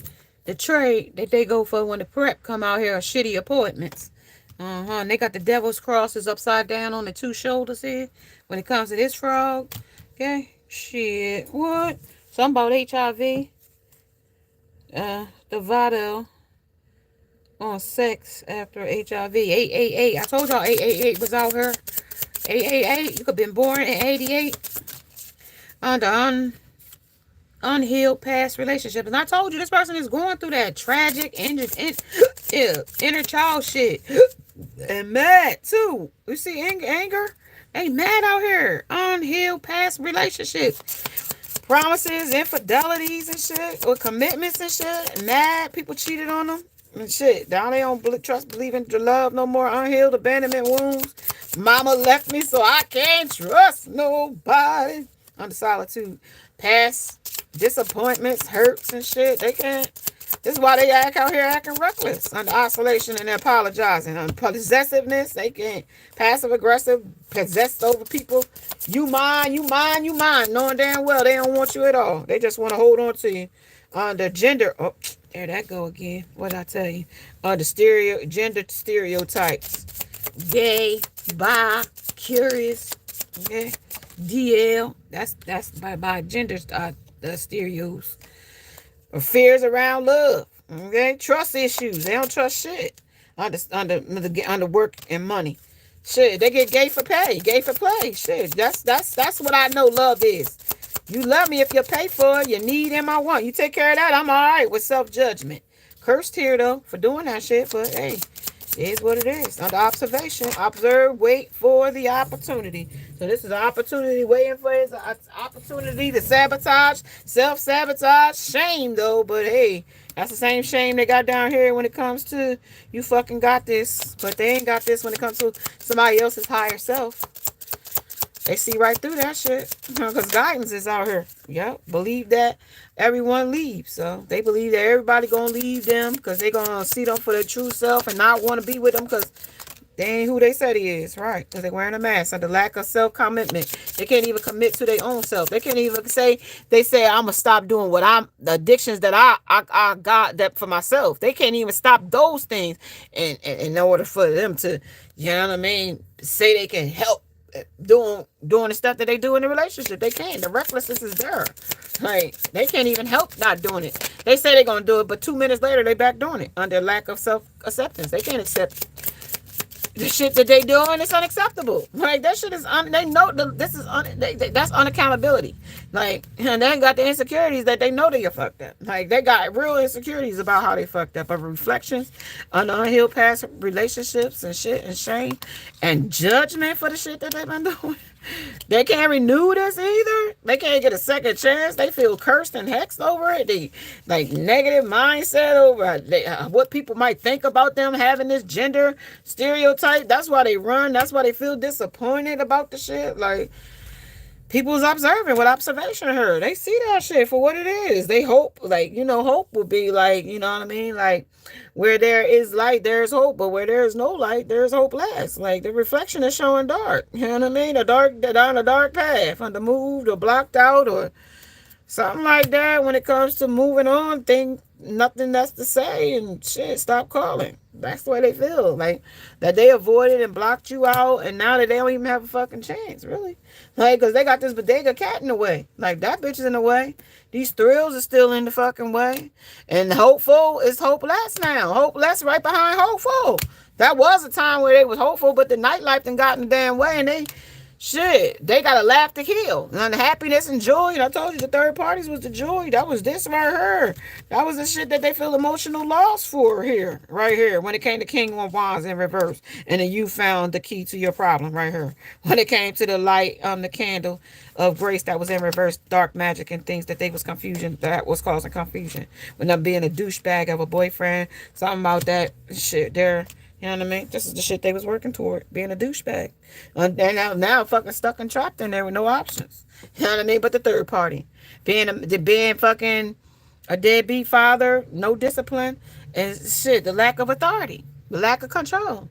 the trade that they go for when the prep come out here, are shitty appointments. And they got the devil's crosses upside down on the two shoulders here when it comes to this frog. Okay, shit, what? Something about HIV. The Vado on sex after HIV. 888. I told y'all 888 was out here. 888. You could have been born in 88 under unhealed past relationships. And I told you this person is going through that tragic inner child shit. And mad too. You see anger? They mad out here. Unhealed past relationships. Promises, infidelities and shit. Or commitments and shit. Mad. People cheated on them. And shit. Now they don't believe in love no more. Unhealed abandonment wounds. Mama left me so I can't trust nobody. Under solitude. Past disappointments, hurts and shit. They can't. This is why they act out here acting reckless. Under isolation and apologizing. Under possessiveness. They can't. Passive aggressive. Possessed over people. You mine. Knowing damn well they don't want you at all. They just want to hold on to you. Under gender. Oh, there that go again. What'd I tell you? Under gender stereotypes. Gay. Bi. Curious. Okay. DL. That's by gender stereos. Or fears around love. Okay. Trust issues. They don't trust shit. Under work and money. Shit. They get gay for pay. Gay for play. Shit. That's what I know love is. You love me if you pay for it. You need him, I want. You take care of that, I'm alright with self-judgment. Cursed here though for doing that shit, but hey, it is what it is. Under observation, observe, wait for the opportunity. So this is an opportunity waiting for his opportunity to sabotage, self-sabotage, shame though, but hey, that's the same shame they got down here when it comes to you fucking got this, but they ain't got this when it comes to somebody else's higher self. They see right through that shit. Because guidance is out here. Yep. Believe that everyone leaves. So they believe that everybody going to leave them because they going to see them for their true self and not want to be with them because they ain't who they said he is. Right. Because they're wearing a mask. Under lack of self-commitment. They can't even commit to their own self. They can't even say, I'm going to stop doing the addictions that I got that for myself. They can't even stop those things in order for them to, you know what I mean, say they can help doing the stuff that they do in the relationship. They can't. The recklessness is there. Like, they can't even help not doing it. They say they're gonna do it, but 2 minutes later they back doing it under lack of self-acceptance. They can't accept the shit that they doing. It's unacceptable. Like, that shit is they know this is that's unaccountability. Like, and they ain't got the insecurities that they know they are fucked up. Like, they got real insecurities about how they fucked up. Of reflections on unhealed past relationships and shit and shame and judgment for the shit that they've been doing. They can't renew this either. They can't get a second chance. They feel cursed and hexed over it. They like negative mindset over what people might think about them having this gender stereotype. That's why they run. That's why they feel disappointed about the shit. Like, People's observing what observation heard. They see that shit for what it is. They hope, like, hope will be like, you know what I mean? Like, where there is light, there's hope, but where there is no light, there's hope less. Like, the reflection is showing dark. You know what I mean? Down a dark path, undermoved or blocked out or something like that. When it comes to moving on, think nothing that's to say and shit, stop calling. That's the way they feel. Like that they avoided and blocked you out, and now that they don't even have a fucking chance, really. Like, because they got this bodega cat in the way. Like, that bitch is in the way. These thrills are still in the fucking way. And hopeful is hopeless now. Hopeless right behind hopeful. That was a time where they was hopeful, but the nightlife done got in the damn way, and they gotta laugh to heal. And the happiness and joy. And I told you the third parties was the joy. That was this right here. That was the shit that they feel emotional loss for here. Right here. When it came to King of Wands in reverse. And then you found the key to your problem right here. When it came to the light, the candle of grace that was in reverse, dark magic and things that they was confusion, that was causing confusion. When them being a douchebag of a boyfriend, something about that shit there. You know what I mean? This is the shit they was working toward, being a douchebag. And now fucking stuck and trapped in there with no options. You know what I mean? But the third party. Being fucking a deadbeat father, no discipline, and shit, the lack of authority, the lack of control.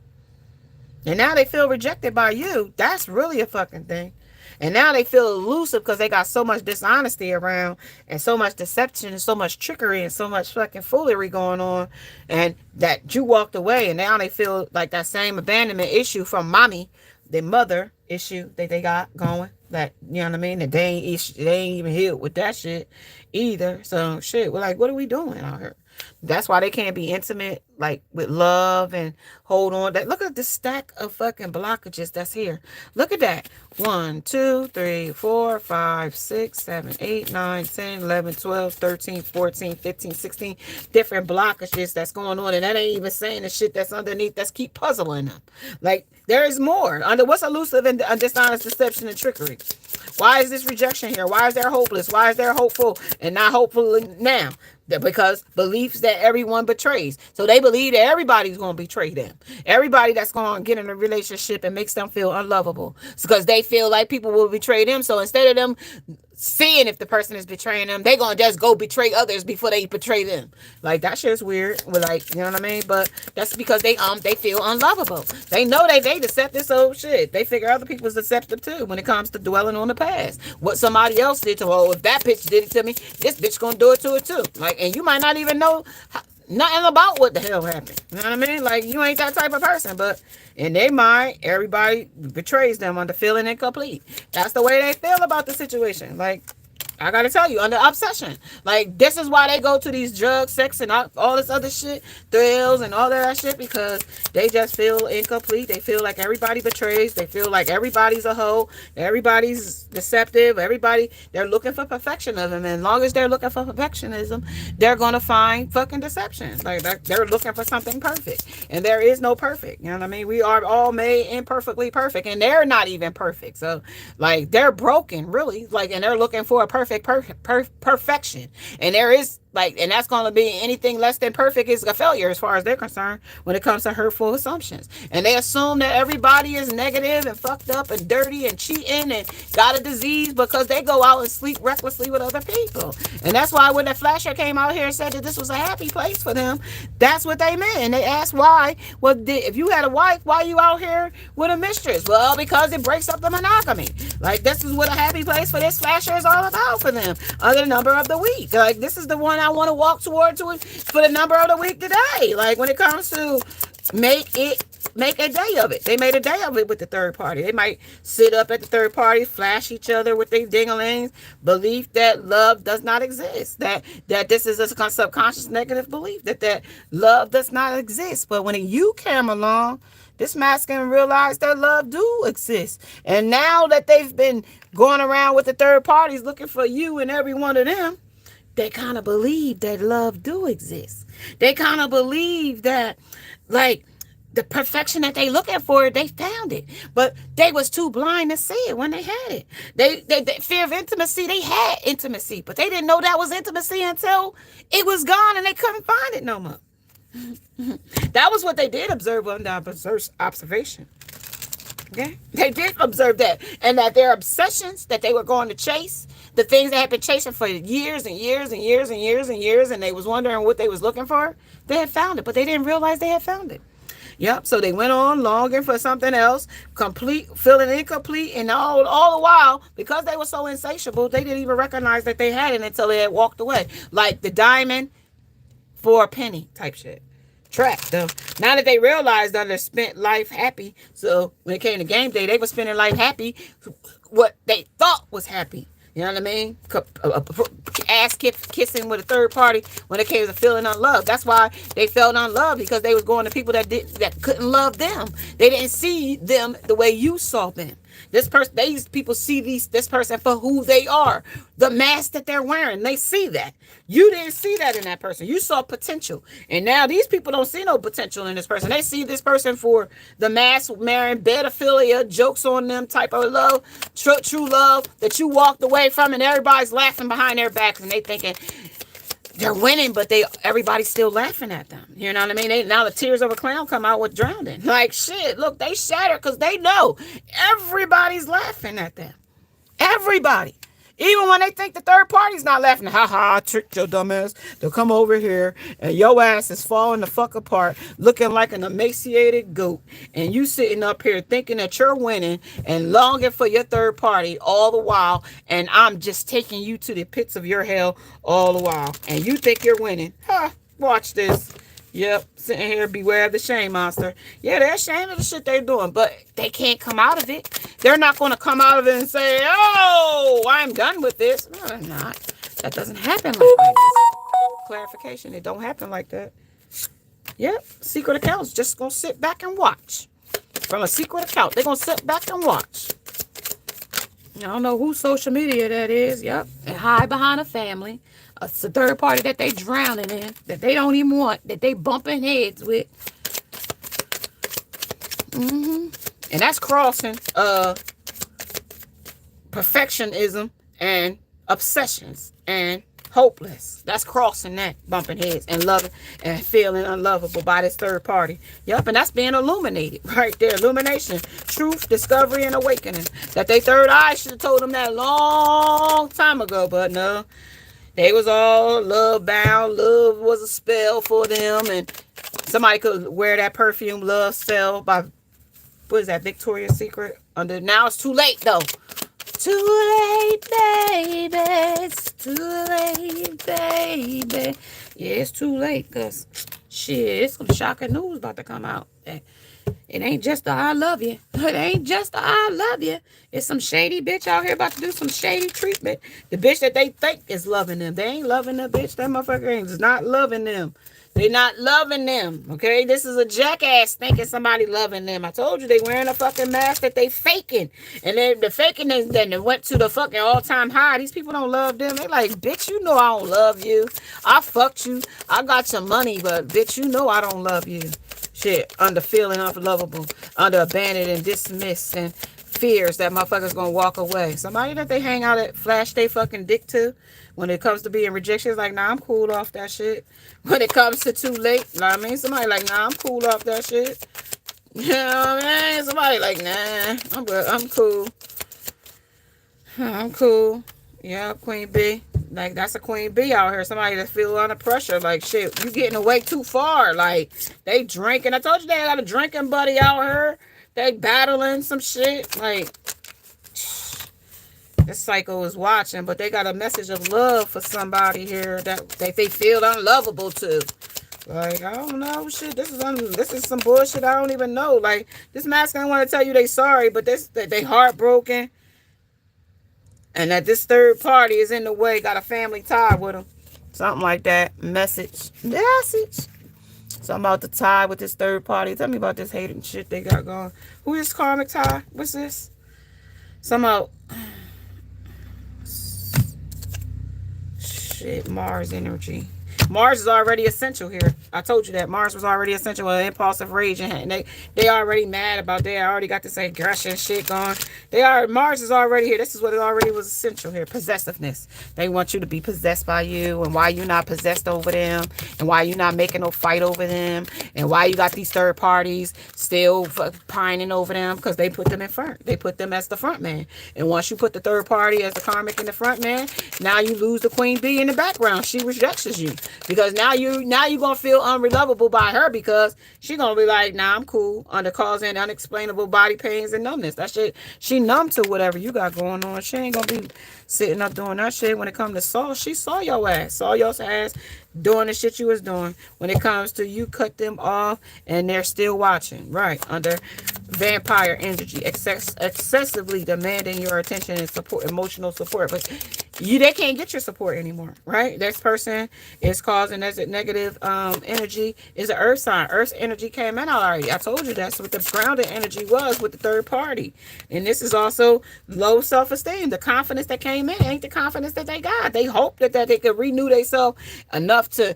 And now they feel rejected by you. That's really a fucking thing. And now they feel elusive because they got so much dishonesty around and so much deception and so much trickery and so much fucking foolery going on. And that you walked away, and now they feel like that same abandonment issue from mommy, the mother issue that they got going. That, you know what I mean? That they ain't even healed with that shit either. So shit, we're like, what are we doing out here? That's why they can't be intimate, like with love and hold on. That look at the stack of fucking blockages that's here. Look at that. 1, 2, 3, 4, 5, 6, 7, 8, 9, 10, 11, 12, 13, 14, 15, 16 different blockages that's going on. And that ain't even saying the shit that's underneath that's keep puzzling them. Like, there is more. Under what's elusive and dishonest deception and trickery? Why is this rejection here? Why is there hopeless? Why is there hopeful and not hopeful now? Because beliefs that everyone betrays. So they believe that everybody's going to betray them. Everybody that's going to get in a relationship and makes them feel unlovable. It's because they feel like people will betray them. So instead of them seeing if the person is betraying them, they gonna just go betray others before they betray them. Like, that shit's weird. But like, you know what I mean? But that's because they feel unlovable. They know they deceptive, so shit. They figure other people's deceptive too when it comes to dwelling on the past. What somebody else did to them. Oh, if that bitch did it to me, this bitch gonna do it to it too. Like, and you might not even know nothing about what the hell happened. You know what I mean? Like, you ain't that type of person, but in their mind, everybody betrays them under feeling incomplete. That's the way they feel about the situation. Like, I gotta tell you, under obsession. Like, this is why they go to these drugs, sex, and all this other shit, thrills, and all that shit, because they just feel incomplete. They feel like everybody betrays. They feel like everybody's a hoe. Everybody's deceptive. They're looking for perfectionism. And as long as they're looking for perfectionism, they're gonna find fucking deception. Like, they're looking for something perfect. And there is no perfect. You know what I mean? We are all made imperfectly perfect. And they're not even perfect. So, like, they're broken, really. Like, and they're looking for a perfection. And there is, like, and that's going to be anything less than perfect is a failure as far as they're concerned when it comes to hurtful assumptions. And they assume that everybody is negative and fucked up and dirty and cheating and got a disease because they go out and sleep recklessly with other people. And that's why when the flasher came out here and said that this was a happy place for them, that's what they meant. And they asked why. Well, if you had a wife, why you out here with a mistress? Well, because it breaks up the monogamy. Like, this is what a happy place for this flasher is all about for them. The number of the week. Like, this is the one I want to walk toward for the number of the week today. Like, when it comes to make a day of it. They made a day of it with the third party. They might sit up at the third party, flash each other with their ding-a-lings, belief that love does not exist. That this is a subconscious negative belief that love does not exist. But when you came along, this masculine realized that love do exist. And now that they've been going around with the third parties looking for you and every one of them, they kind of believe that love do exist. They kind of believe that, like, the perfection that they looking for, they found it. But they was too blind to see it when they had it. They fear of intimacy, they had intimacy, but they didn't know that was intimacy until it was gone and they couldn't find it no more. That was what they did observe under observation. Okay? They did observe that. And that their obsessions that they were going to chase, the things they had been chasing for years and years and years and years and years, and they was wondering what they was looking for, they had found it, but they didn't realize they had found it. Yep. So they went on longing for something else, complete, feeling incomplete, and all the while, because they were so insatiable, they didn't even recognize that they had it until they had walked away. Like the diamond for a penny type shit. Trapped them. Now that they realized that they spent life happy, so when it came to game day, they were spending life happy, what they thought was happy. You know what I mean? Ass kissing with a third party when it came to feeling unloved. That's why they felt unloved, because they was going to people that couldn't love them. They didn't see them the way you saw them. These people see this person for who they are, the mask that they're wearing. They see that. You didn't see that in that person. You saw potential, and now these people don't see no potential in this person. They see this person for the mask wearing, pedophilia, jokes on them type of love, true love that you walked away from, and everybody's laughing behind their backs, and they thinking they're winning, but everybody's still laughing at them. You know what I mean? Now the tears of a clown come out with drowning. Like, shit, look, they shattered because they know everybody's laughing at them. Everybody. Even when they think the third party's not laughing. Ha ha, I tricked your dumb ass. They'll come over here and your ass is falling the fuck apart, looking like an emaciated goat. And you sitting up here thinking that you're winning and longing for your third party all the while. And I'm just taking you to the pits of your hell all the while. And you think you're winning. Ha, watch this. Yep, sitting here, beware of the shame monster. Yeah, they're ashamed of the shit they're doing, but they can't come out of it. They're not going to come out of it and say, oh, I'm done with this. No, they're not. That doesn't happen like this. Clarification, it don't happen like that. Yep, secret accounts just going to sit back and watch. From a secret account, they're going to sit back and watch. I don't know whose social media that is. Yep, and hide behind a family. It's a third party that they drowning in, that they don't even want, that they bumping heads with. And that's crossing perfectionism and obsessions and hopeless. That's crossing that, bumping heads and loving and feeling unlovable by this third party. Yep, and that's being illuminated right there. Illumination, truth, discovery, and awakening. That they third eye should have told them that a long time ago, but no. They was all love bound. Love was a spell for them. And somebody could wear that perfume, Love Spell, by, what is that, Victoria's Secret? Now it's too late, though. Too late, baby. It's too late, baby. Yeah, it's too late, because, shit, it's some shocking news about to come out. It ain't just the I love you. It ain't just the I love you. It's some shady bitch out here about to do some shady treatment. The bitch that they think is loving them. They ain't loving the bitch. That motherfucker is not loving them. They not loving them. Okay? This is a jackass thinking somebody loving them. I told you they wearing a fucking mask that they faking. And then the faking is then they went to the fucking all-time high. These people don't love them. They like, bitch, you know I don't love you. I fucked you. I got your money, but bitch, you know I don't love you. Shit, under feeling unlovable, under abandoned and dismissed, and fears that motherfuckers gonna walk away. Somebody that they hang out at, flash they fucking dick to, when it comes to being rejection, is like, nah, I'm cool off that shit. When it comes to too late, you know what I mean? Somebody like, nah, I'm cool off that shit. You know what I mean? Somebody like, nah, I'm good, I'm cool. I'm cool. Yeah, Queen B. Like, that's a Queen B out here. Somebody that feel under pressure. Like, shit, you getting away too far. Like, they drinking. I told you they got a drinking buddy out here. They battling some shit. Like, this psycho is watching, but they got a message of love for somebody here that they feel unlovable to. Like, I don't know, shit. This is some bullshit I don't even know. Like, this masculine want to tell you they sorry, but they heartbroken. And that this third party is in the way, got a family tie with them. Something like that. Message. Something about the tie with this third party. Tell me about this hating shit they got going. Who is karmic tie? What's this? Somehow. Shit, Mars energy. Mars is already essential here. I told you that Mars was already essential with impulsive rage, and they already mad about. They already got this aggression shit going. Mars is already here. This is what it already was essential here. Possessiveness. They want you to be possessed by you, and why you not possessed over them, and why you not making no fight over them, and why you got these third parties still pining over them, because they put them in front. They put them as the front man. And once you put the third party as the karmic in the front man, now you lose the queen bee in the background. She rejects you, because now you gonna feel unreliable by her, because she gonna be like, nah, I'm cool, under causing unexplainable body pains and numbness. That shit, she numb to whatever you got going on. She ain't gonna be sitting up doing that shit. When it comes to Saul, she saw your ass, doing the shit you was doing. When it comes to you, cut them off and they're still watching, right? Under vampire energy, excessively demanding your attention and support, emotional support, but they can't get your support anymore, right? This person is causing as a negative energy is an earth sign. Earth's energy came in already. I told you that's what the grounded energy was with the third party. And this is also low self-esteem. The confidence that came in ain't the confidence that they got. They hope that they could renew themselves enough to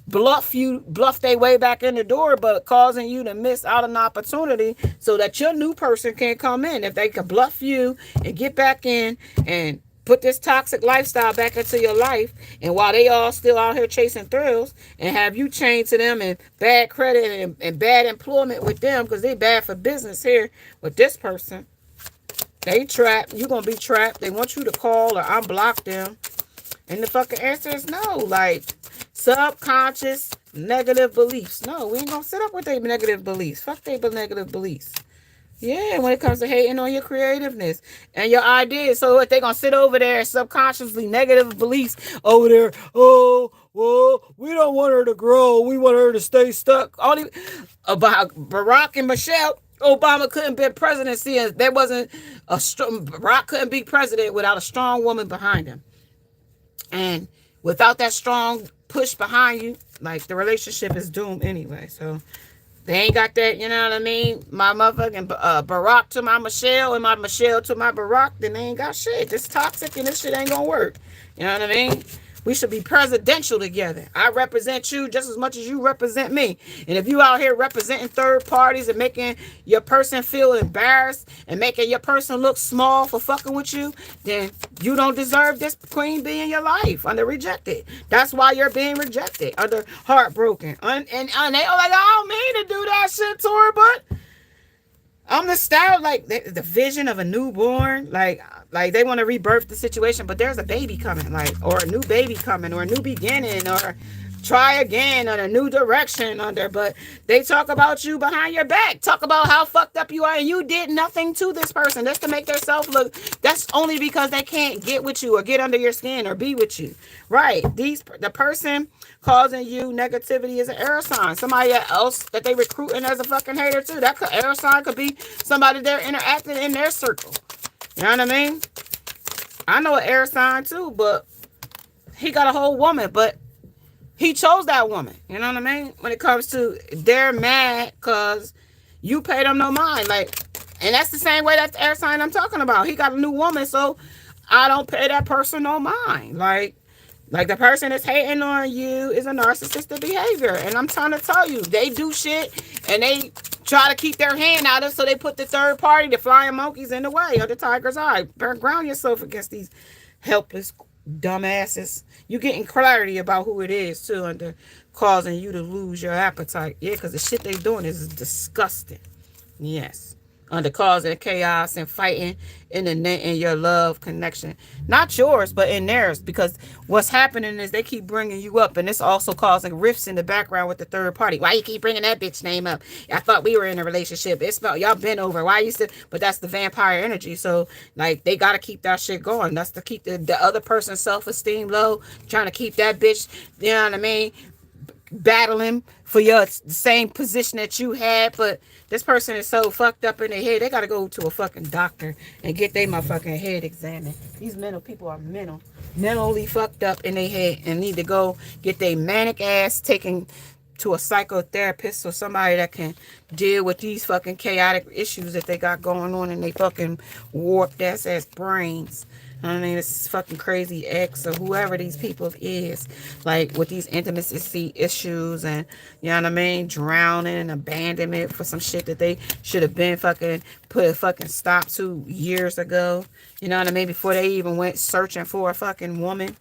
bluff their way back in the door, but causing you to miss out on an opportunity so that your new person can come in. If they can bluff you and get back in and put this toxic lifestyle back into your life, and while they all still out here chasing thrills and have you chained to them and bad credit and bad employment with them, because they bad for business here with this person, they trapped. You're gonna be trapped. They want you to call or unblock them, and the fucking answer is no. Like, subconscious negative beliefs. No, we ain't gonna sit up with their negative beliefs. Fuck their negative beliefs. Yeah, when it comes to hating on your creativeness and your ideas. So if they gonna sit over there subconsciously negative beliefs over there, oh, well, we don't want her to grow. We want her to stay stuck. All about Barack and Michelle Obama couldn't be presidency, and there wasn't a strong Barack couldn't be president without a strong woman behind him. And without that strong push behind you, like, the relationship is doomed anyway. So they ain't got that, you know what I mean? My motherfucking Barack to my Michelle and my Michelle to my Barack, then they ain't got shit. This toxic and this shit ain't gonna work. You know what I mean? We should be presidential together. I represent you just as much as you represent me. And if you out here representing third parties and making your person feel embarrassed and making your person look small for fucking with you, then you don't deserve this queen bee in your life. Under rejected. That's why you're being rejected. Under heartbroken. And they are like, I don't mean to do that shit to her, but I'm the style, like the vision of a newborn, like they want to rebirth the situation, but there's a baby coming, like, or a new baby coming, or a new beginning, or try again, or a new direction under. But they talk about you behind your back, talk about how fucked up you are, and you did nothing to this person just to make themselves look. That's only because they can't get with you or get under your skin or be with you, right? The person causing you negativity is an air sign. Somebody else that they recruiting as a fucking hater too. That air sign could be somebody they're interacting in their circle. You know what I mean? I know an air sign too, but he got a whole woman, but he chose that woman. You know what I mean? When it comes to, they're mad because you pay them no mind. Like, and that's the same way that's the air sign I'm talking about. He got a new woman, so I don't pay that person no mind. Like the person that's hating on you is a narcissistic behavior. And I'm trying to tell you, they do shit and they try to keep their hand out of it, so they put the third party, the flying monkeys, in the way of the tiger's eye. Ground yourself against these helpless dumbasses. You getting clarity about who it is too, under causing you to lose your appetite. Yeah, because the shit they doing is disgusting. Yes. Under causing chaos and fighting in your love connection. Not yours, but in theirs. Because what's happening is they keep bringing you up. And it's also causing rifts in the background with the third party. Why you keep bringing that bitch name up? I thought we were in a relationship. It's about y'all been over. Why you still? But that's the vampire energy. So, like, they got to keep that shit going. That's to keep the other person's self-esteem low. Trying to keep that bitch, you know what I mean, battling for your same position that you had. But this person is so fucked up in their head, they gotta go to a fucking doctor and get their motherfucking head examined. These mental people are mentally fucked up in their head and need to go get their manic ass taken to a psychotherapist or somebody that can deal with these fucking chaotic issues that they got going on in they fucking warped ass brains. I mean, it's fucking crazy ex or whoever these people is, like with these intimacy issues and, you know what I mean, drowning and abandonment for some shit that they should have been fucking put a fucking stop to years ago. You know what I mean? Before they even went searching for a fucking woman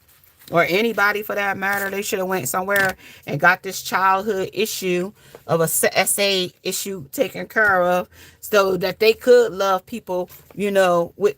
or anybody for that matter. They should have went somewhere and got this childhood issue of a SA issue taken care of so that they could love people, you know, with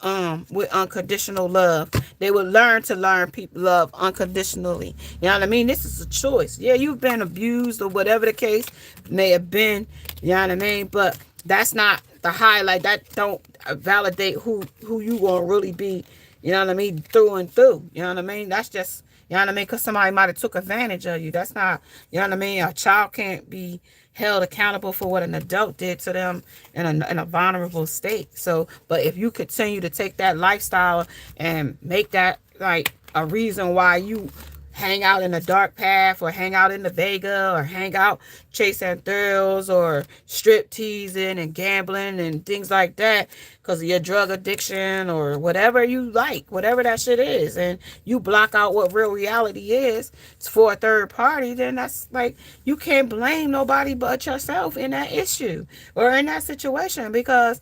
unconditional love. They would learn to learn people love unconditionally. You know what I mean? This is a choice. Yeah, you've been abused or whatever the case may have been, you know what I mean? But that's not the highlight. That don't validate who you gonna really be, you know what I mean, through and through. You know what I mean? That's just, you know what I mean, because somebody might have took advantage of you. That's not, you know what I mean? A child can't be held accountable for what an adult did to them in a vulnerable state. So, but if you continue to take that lifestyle and make that like a reason why you hang out in the dark path or hang out in the Vega or hang out chasing thrills or strip teasing and gambling and things like that because of your drug addiction or whatever you like, whatever that shit is, and you block out what real reality is for a third party, then that's like, you can't blame nobody but yourself in that issue or in that situation, because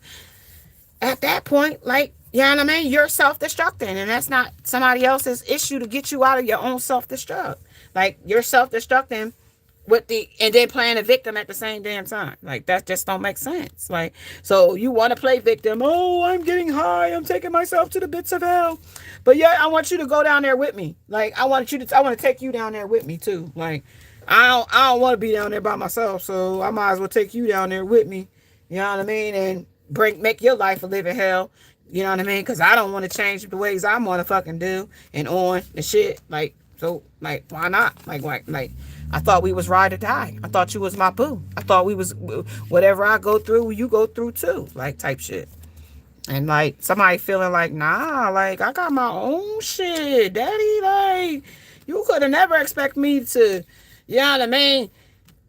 at that point, like, you know what I mean? You're self-destructing, and that's not somebody else's issue to get you out of your own self-destruct. Like, you're self-destructing with the, and then playing a victim at the same damn time. Like, that just don't make sense. Like, so you want to play victim. Oh, I'm getting high. I'm taking myself to the bits of hell. But yeah, I want you to go down there with me. Like, I want to take you down there with me too. Like, I don't want to be down there by myself, so I might as well take you down there with me. You know what I mean? And make your life a living hell. You know what I mean? Because I don't want to change the ways I want to fucking do and on and shit. Like, so, like, why not? Like, I thought we was ride or die. I thought you was my boo. I thought we was, whatever I go through, you go through too. Like, type shit. And like, somebody feeling like, nah, like, I got my own shit, daddy. Like, you could have never expect me to, you know what I mean,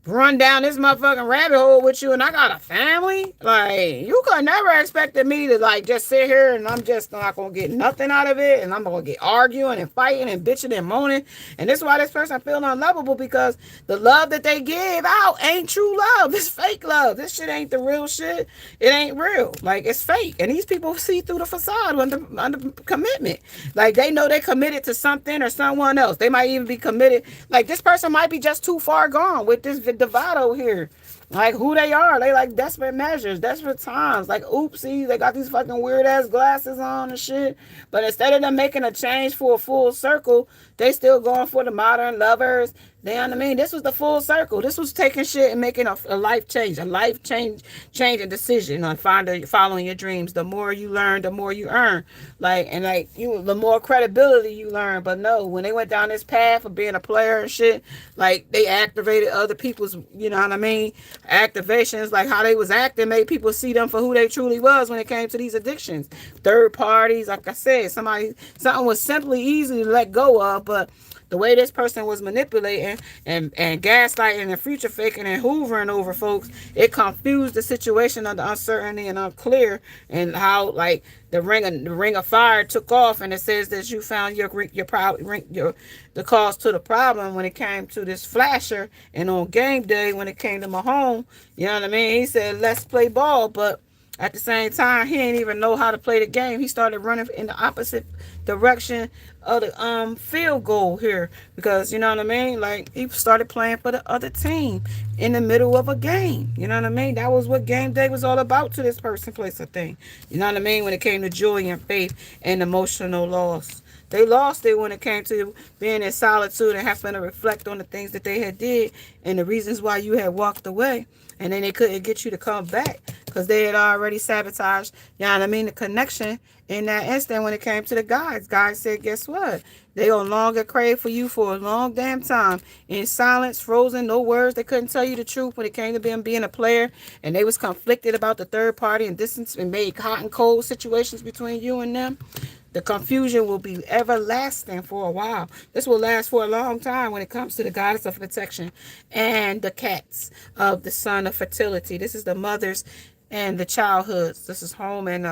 run down this motherfucking rabbit hole with you, and I got a family. Like, you could never expected me to like just sit here and I'm just not gonna get nothing out of it, and I'm gonna get arguing and fighting and bitching and moaning. And this is why this person feeling unlovable, because the love that they give out ain't true love. It's fake love. This shit ain't the real shit. It ain't real. Like, it's fake. And these people see through the facade under commitment. Like, they know they committed to something or someone else. They might even be committed. Like, this person might be just too far gone with this Devado here, like who they are. They like desperate measures, desperate times. Like, oopsie, they got these fucking weird ass glasses on and shit. But instead of them making a change for a full circle, they still going for the modern lovers. You know what I mean? This was the full circle. This was taking shit and making a life change, changing decision on following your dreams. The more you learn, the more you earn. Like, and like you, the more credibility you learn. But no, when they went down this path of being a player and shit, like, they activated other people's, you know what I mean, activations. Like how they was acting made people see them for who they truly was when it came to these addictions. Third parties, like I said, something was simply easy to let go of, but the way this person was manipulating and gaslighting and future faking and hoovering over folks, it confused the situation of the uncertainty and unclear, and how like the ring of fire took off, and it says that you found the cause to the problem when it came to this flasher, and on game day when it came to Mahone, you know what I mean, he said let's play ball, but at the same time, he didn't even know how to play the game. He started running in the opposite direction of the field goal here, because, you know what I mean, like, he started playing for the other team in the middle of a game. You know what I mean? That was what game day was all about to this person, place, a thing. You know what I mean? When it came to joy and faith and emotional loss. They lost it when it came to being in solitude and having to reflect on the things that they had did and the reasons why you had walked away. And then they couldn't get you to come back because they had already sabotaged, you know what I mean, the connection in that instant when it came to the guys. Guys said, guess what? They no longer crave for you for a long damn time. In silence, frozen, no words. They couldn't tell you the truth when it came to them being a player. And they was conflicted about the third party and distance and made hot and cold situations between you and them. The confusion will be everlasting for a while. This will last for a long time when it comes to the goddess of protection and the cats of the son of fertility. This is the mothers and the childhoods. This is home and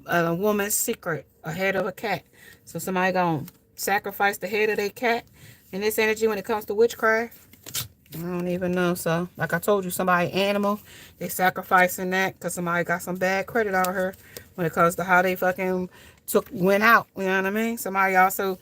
a woman's secret, a head of a cat. So somebody gonna sacrifice the head of their cat in this energy when it comes to witchcraft. I don't even know. So, like I told you, somebody animal, they sacrificing that because somebody got some bad credit out here when it comes to how they fucking went out. You know what I mean? Somebody also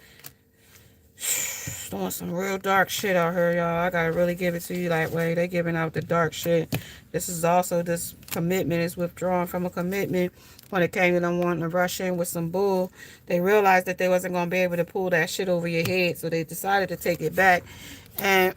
doing some real dark shit out here, y'all. I gotta really give it to you that way. They giving out the dark shit. This is also, this commitment is withdrawing from a commitment. When it came to them wanting to rush in with some bull, they realized that they wasn't gonna be able to pull that shit over your head, so they decided to take it back and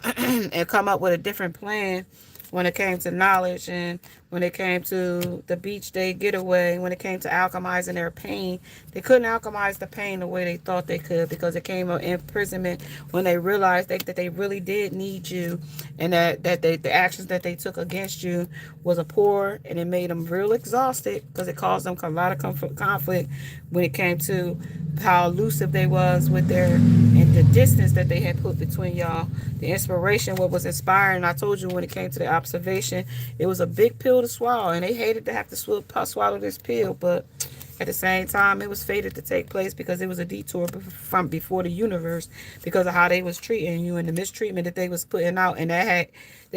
and come up with a different plan when it came to knowledge, and when it came to the beach day getaway, when it came to alchemizing their pain. They couldn't alchemize the pain the way they thought they could, because it came of imprisonment when they realized that they really did need you, and that the actions that they took against you was a poor, and it made them real exhausted, because it caused them a lot of conflict when it came to how elusive they was with their, and the distance that they had put between y'all. The inspiration, what was inspiring, I told you when it came to the observation, it was a big pill to swallow, and they hated to have to swallow this pill, but at the same time, it was fated to take place because it was a detour from before the universe, because of how they was treating you and the mistreatment that they was putting out, and they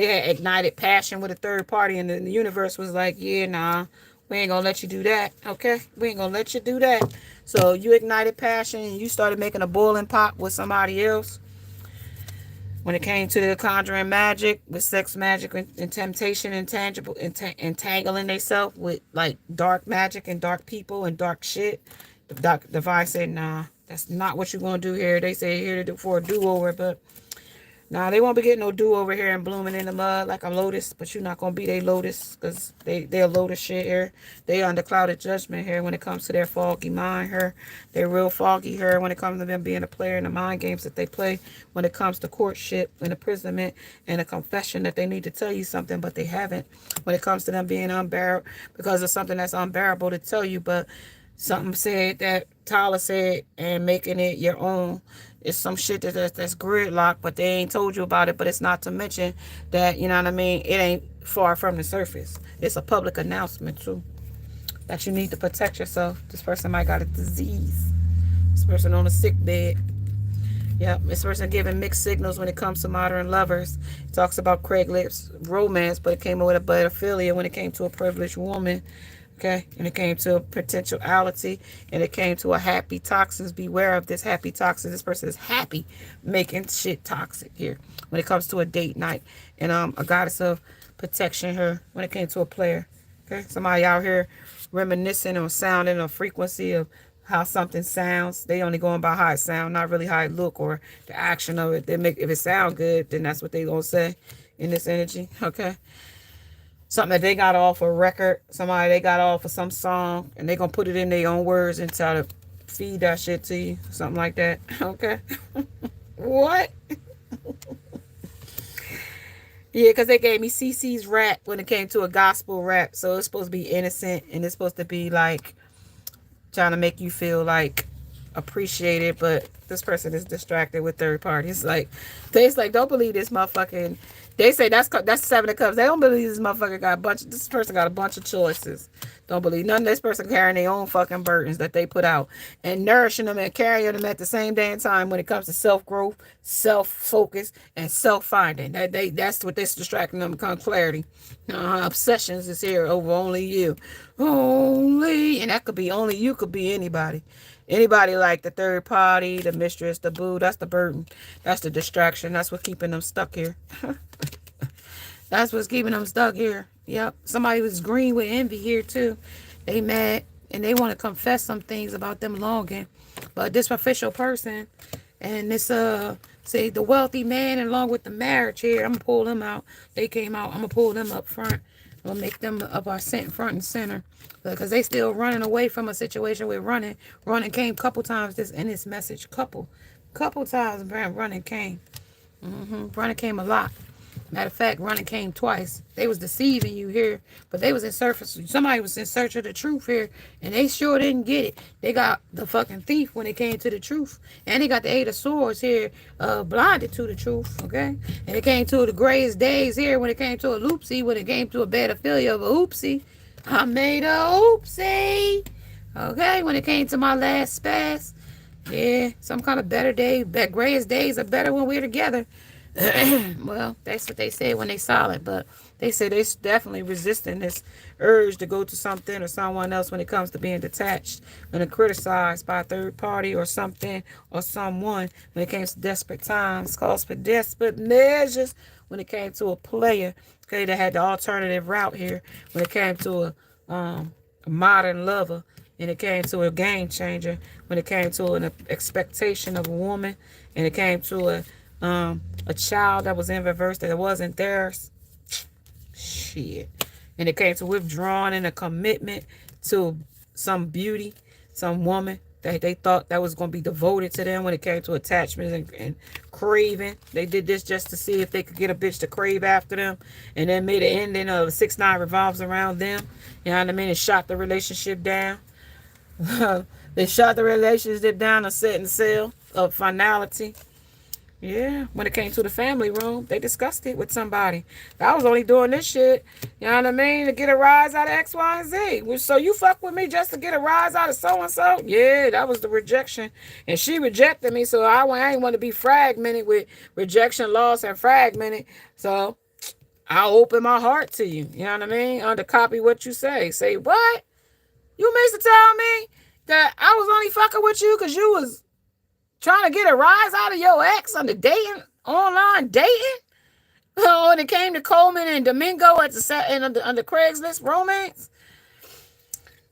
had ignited passion with a third party, and the universe was like, yeah, nah, we ain't gonna let you do that, okay? We ain't gonna let you do that. So you ignited passion and you started making a boiling pot with somebody else. When it came to the conjuring magic, with sex magic and temptation, intangible, entangling themselves with like dark magic and dark people and dark shit, the divine said, nah, that's not what you're gonna do here. They say here to do for a do-over, but nah, they won't be getting no do over here and blooming in the mud like a lotus, but you're not going to be their lotus, because they're lotus shit here. They under clouded judgment here when it comes to their foggy mind here. They're real foggy here when it comes to them being a player in the mind games that they play, when it comes to courtship and imprisonment and a confession that they need to tell you something, but they haven't. When it comes to them being unbearable because of something that's unbearable to tell you, but something said that Tyler said, and making it your own. It's some shit that's gridlocked, but they ain't told you about it. But it's not to mention that, you know what I mean, it ain't far from the surface. It's a public announcement too, that you need to protect yourself. This person might got a disease. This person on a sick bed. Yep, this person giving mixed signals when it comes to modern lovers. It talks about Craigslist romance, but it came with a pedophilia when it came to a privileged woman. Okay, and it came to a potentiality, and it came to a happy toxins. Beware of this happy toxin. This person is happy making shit toxic here when it comes to a date night, and a goddess of protection here when it came to a player. Okay, somebody out here reminiscing or sounding a frequency of how something sounds. They only going by how it sound, not really how it look or the action of it. They make, if it sound good, then that's what they gonna say in this energy. Okay. Something that they got off a record, somebody they got off of some song, and they gonna put it in their own words and try to feed that shit to you, something like that. Okay. What? Yeah, because they gave me CC's rap when it came to a gospel rap, so it's supposed to be innocent, and it's supposed to be like trying to make you feel like appreciated, but this person is distracted with third parties. Like, they's like, don't believe this motherfucking. They say that's Seven of Cups. They don't believe this motherfucker got a bunch. This person got a bunch of choices. Don't believe none of this person carrying their own fucking burdens that they put out and nourishing them and carrying them at the same damn time when it comes to self growth, self focus, and self finding. That's what this distracting them. Become clarity. Obsessions is here over only you, only, and that could be only you. Could be anybody. Anybody like the third party, the mistress, the boo, that's the burden. That's the distraction. That's what's keeping them stuck here. That's what's keeping them stuck here. Yep. Somebody was green with envy here too. They mad and they want to confess some things about them longing. But this official person and this say the wealthy man along with the marriage here, I'm gonna pull them out. They came out, I'm gonna pull them up front. I'm gonna make them up our front and center. Because they still running away from a situation with running. Running came a couple times in this message. Couple times running came. Running came a lot. Matter of fact, running came twice. They was deceiving you here, but they was in surface. Somebody was in search of the truth here, and they sure didn't get it. They got the fucking thief when it came to the truth, and they got the Eight of Swords here, blinded to the truth. Okay, and it came to the greatest days here when it came to a loopsie, when it came to a bad affiliate of a oopsie. I made a oopsie. Okay, when it came to my last spaz, yeah, some kind of better day. Greatest days are better when we're together. Well, that's what they said when they silent, but they say they definitely resisting this urge to go to something or someone else when it comes to being detached and criticized by a third party or something or someone when it comes to desperate times, calls for desperate measures when it came to a player. Okay, that had the alternative route here when it came to a modern lover, and it came to a game changer when it came to an expectation of a woman, and it came to a child that was in reverse that wasn't theirs. Shit. And it came to withdrawing and a commitment to some beauty, some woman that they thought that was going to be devoted to them when it came to attachment and craving. They did this just to see if they could get a bitch to crave after them, and then made an ending of 6ix9ine revolves around them. You know what I mean? And shot the relationship down. They shot the relationship down a set and sail of finality. Yeah, when it came to the family room, they discussed it with somebody. I was only doing this shit, you know what I mean, to get a rise out of X, Y, and Z. So you fuck with me just to get a rise out of so-and-so? Yeah, that was the rejection. And she rejected me, so I ain't want to be fragmented with rejection, loss, and fragmented. So I'll open my heart to you, you know what I mean, under copy what you say. Say, what? You mean to tell me that I was only fucking with you because you was trying to get a rise out of your ex on the dating, online dating? When it came to Coleman and Domingo at the Craigslist romance?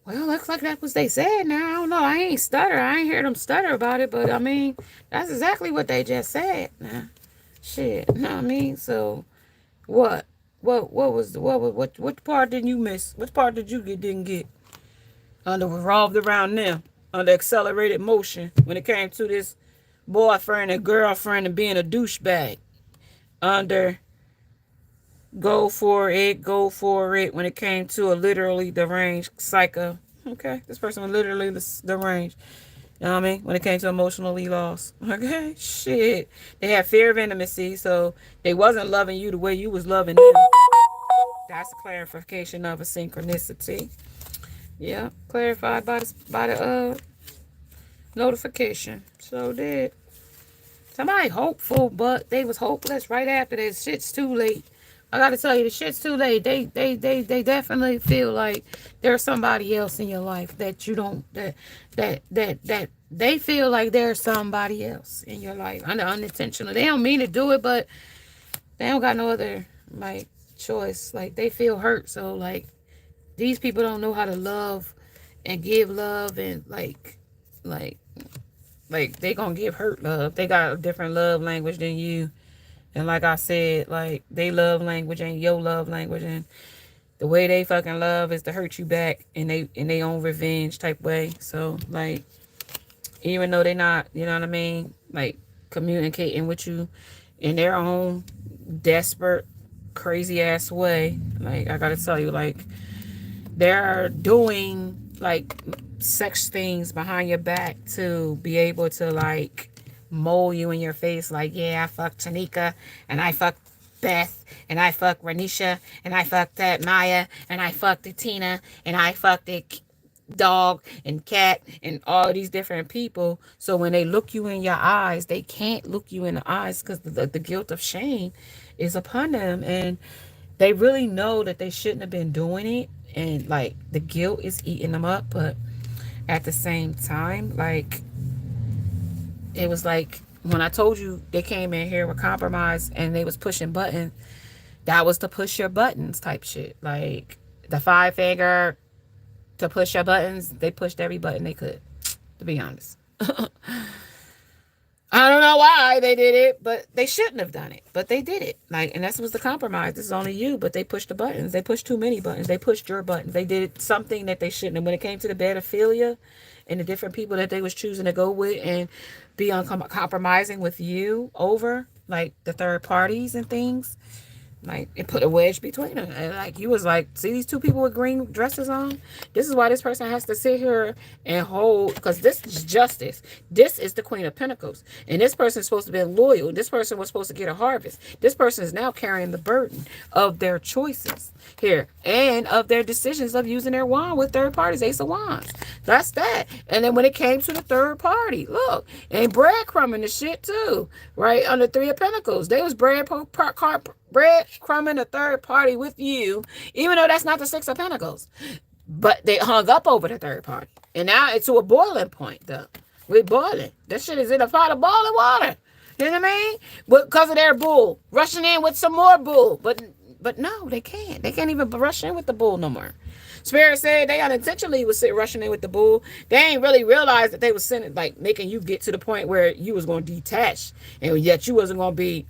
Well, looks like that was they said now. I don't know. I ain't stutter. I ain't hear them stutter about it, but I mean, that's exactly what they just said. Now, shit. You know what I mean? So, what? What part didn't you miss? What part did you didn't get? Revolved around them. Under accelerated motion when it came to this boyfriend and girlfriend and being a douchebag. Under go for it when it came to a literally deranged psycho. Okay, this person was literally deranged. You know what I mean? When it came to emotionally lost. Okay, shit. They had fear of intimacy, so they wasn't loving you the way you was loving them. That's a clarification of a synchronicity. Yeah, clarified by the notification. So did somebody hopeful, but they was hopeless right after this. Shit's too late. I gotta tell you, the shit's too late. They definitely feel like there's somebody else in your life that you don't that they feel like there's somebody else in your life. Unintentional. They don't mean to do it, but they don't got no other like choice. Like they feel hurt, so like these people don't know how to love and give love and like they gonna give hurt love. They got a different love language than you. And like I said, like they love language ain't your love language, and the way they fucking love is to hurt you back in they own revenge type way. So like even though they not, you know what I mean, like communicating with you in their own desperate, crazy ass way, like I gotta tell you, like they're doing like sex things behind your back to be able to like mold you in your face. Like, yeah, I fucked Tanika and I fucked Beth and I fucked Renisha and I fucked that Maya and I fucked the Tina and I fucked the dog and cat and all these different people. So when they look you in your eyes, they can't look you in the eyes because the guilt of shame is upon them, and they really know that they shouldn't have been doing it, and like the guilt is eating them up. But at the same time, like it was like when I told you they came in here with compromise and they was pushing buttons, that was to push your buttons type shit. Like the 5-finger to push your buttons, they pushed every button they could, to be honest. I don't know why they did it, but they shouldn't have done it. But they did it. Like, and that was the compromise. This is only you, but they pushed the buttons. They pushed too many buttons. They pushed your buttons. They did something that they shouldn't. And when it came to the pedophilia and the different people that they was choosing to go with and be compromising with you over, like the third parties and things, Like, it put a wedge between them. And like, you was like, see these two people with green dresses on? This is why this person has to sit here and hold, because this is justice. This is the Queen of Pentacles. And this person is supposed to be loyal. This person was supposed to get a harvest. This person is now carrying the burden of their choices here and of their decisions of using their wand with third parties. Ace of Wands. That's that. And then when it came to the third party, look, and breadcrumbing the shit too, right? On the Three of Pentacles, they was breadcrumbing a third party with you, even though that's not the Six of Pentacles. But they hung up over the third party. And now it's to a boiling point, though. We're boiling. That shit is in a pot of boiling water. You know what I mean? Because of their bull. Rushing in with some more bull. But no, they can't. They can't even rush in with the bull no more. Spirit said they unintentionally was rushing in with the bull. They ain't really realized that they was sending, like, making you get to the point where you was going to detach. And yet you wasn't going to be,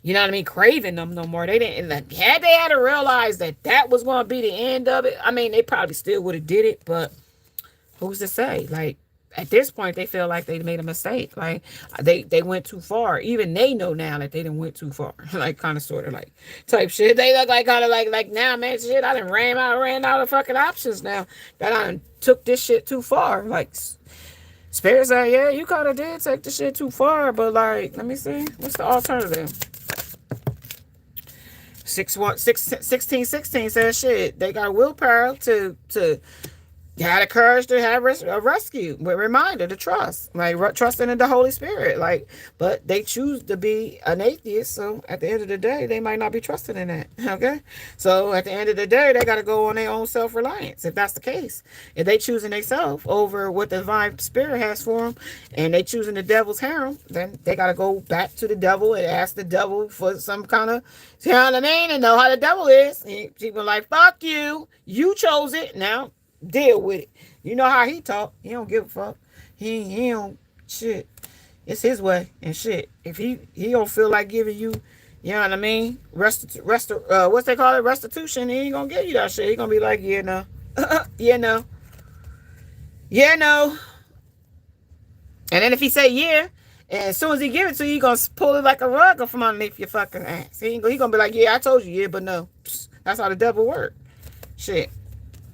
you know what I mean, craving them no more. They didn't. Had they had to realize that that was going to be the end of it, I mean, they probably still would have did it, but who's to say? Like, at this point, they feel like they made a mistake. Like, they went too far. Even they know now that they didn't went too far. Like, kind of, sort of, like, type shit. They look like, kind of like now, man, shit, I done ran out of fucking options now. That I done took this shit too far. Like, Spirit said, yeah, you kind of did take the shit too far, but, like, let me see. What's the alternative? 1616 says shit. They got willpower to had the courage to have a rescue, with reminder to trust, like trusting in the Holy Spirit, like, but they choose to be an atheist. So at the end of the day, they might not be trusting in that. Okay, so at the end of the day, they got to go on their own self-reliance. If that's the case, if they choosing themselves over what the divine spirit has for them, and they choosing the devil's harem, then they got to go back to the devil and ask the devil for some kind of, you know what I mean, and know how the devil is. People like, fuck you, you chose it, now deal with it. You know how he talk. He don't give a fuck. He don't shit. It's his way and shit. If he don't feel like giving you, you know what I mean, what's they call it, restitution, he ain't gonna give you that shit. He gonna be like, yeah, no. Yeah, no. Yeah, no. And then if he say yeah, and as soon as he give it to you, he gonna pull it like a rug from underneath your fucking ass. He gonna be like, yeah, I told you, yeah, but no. That's how the devil work. Shit.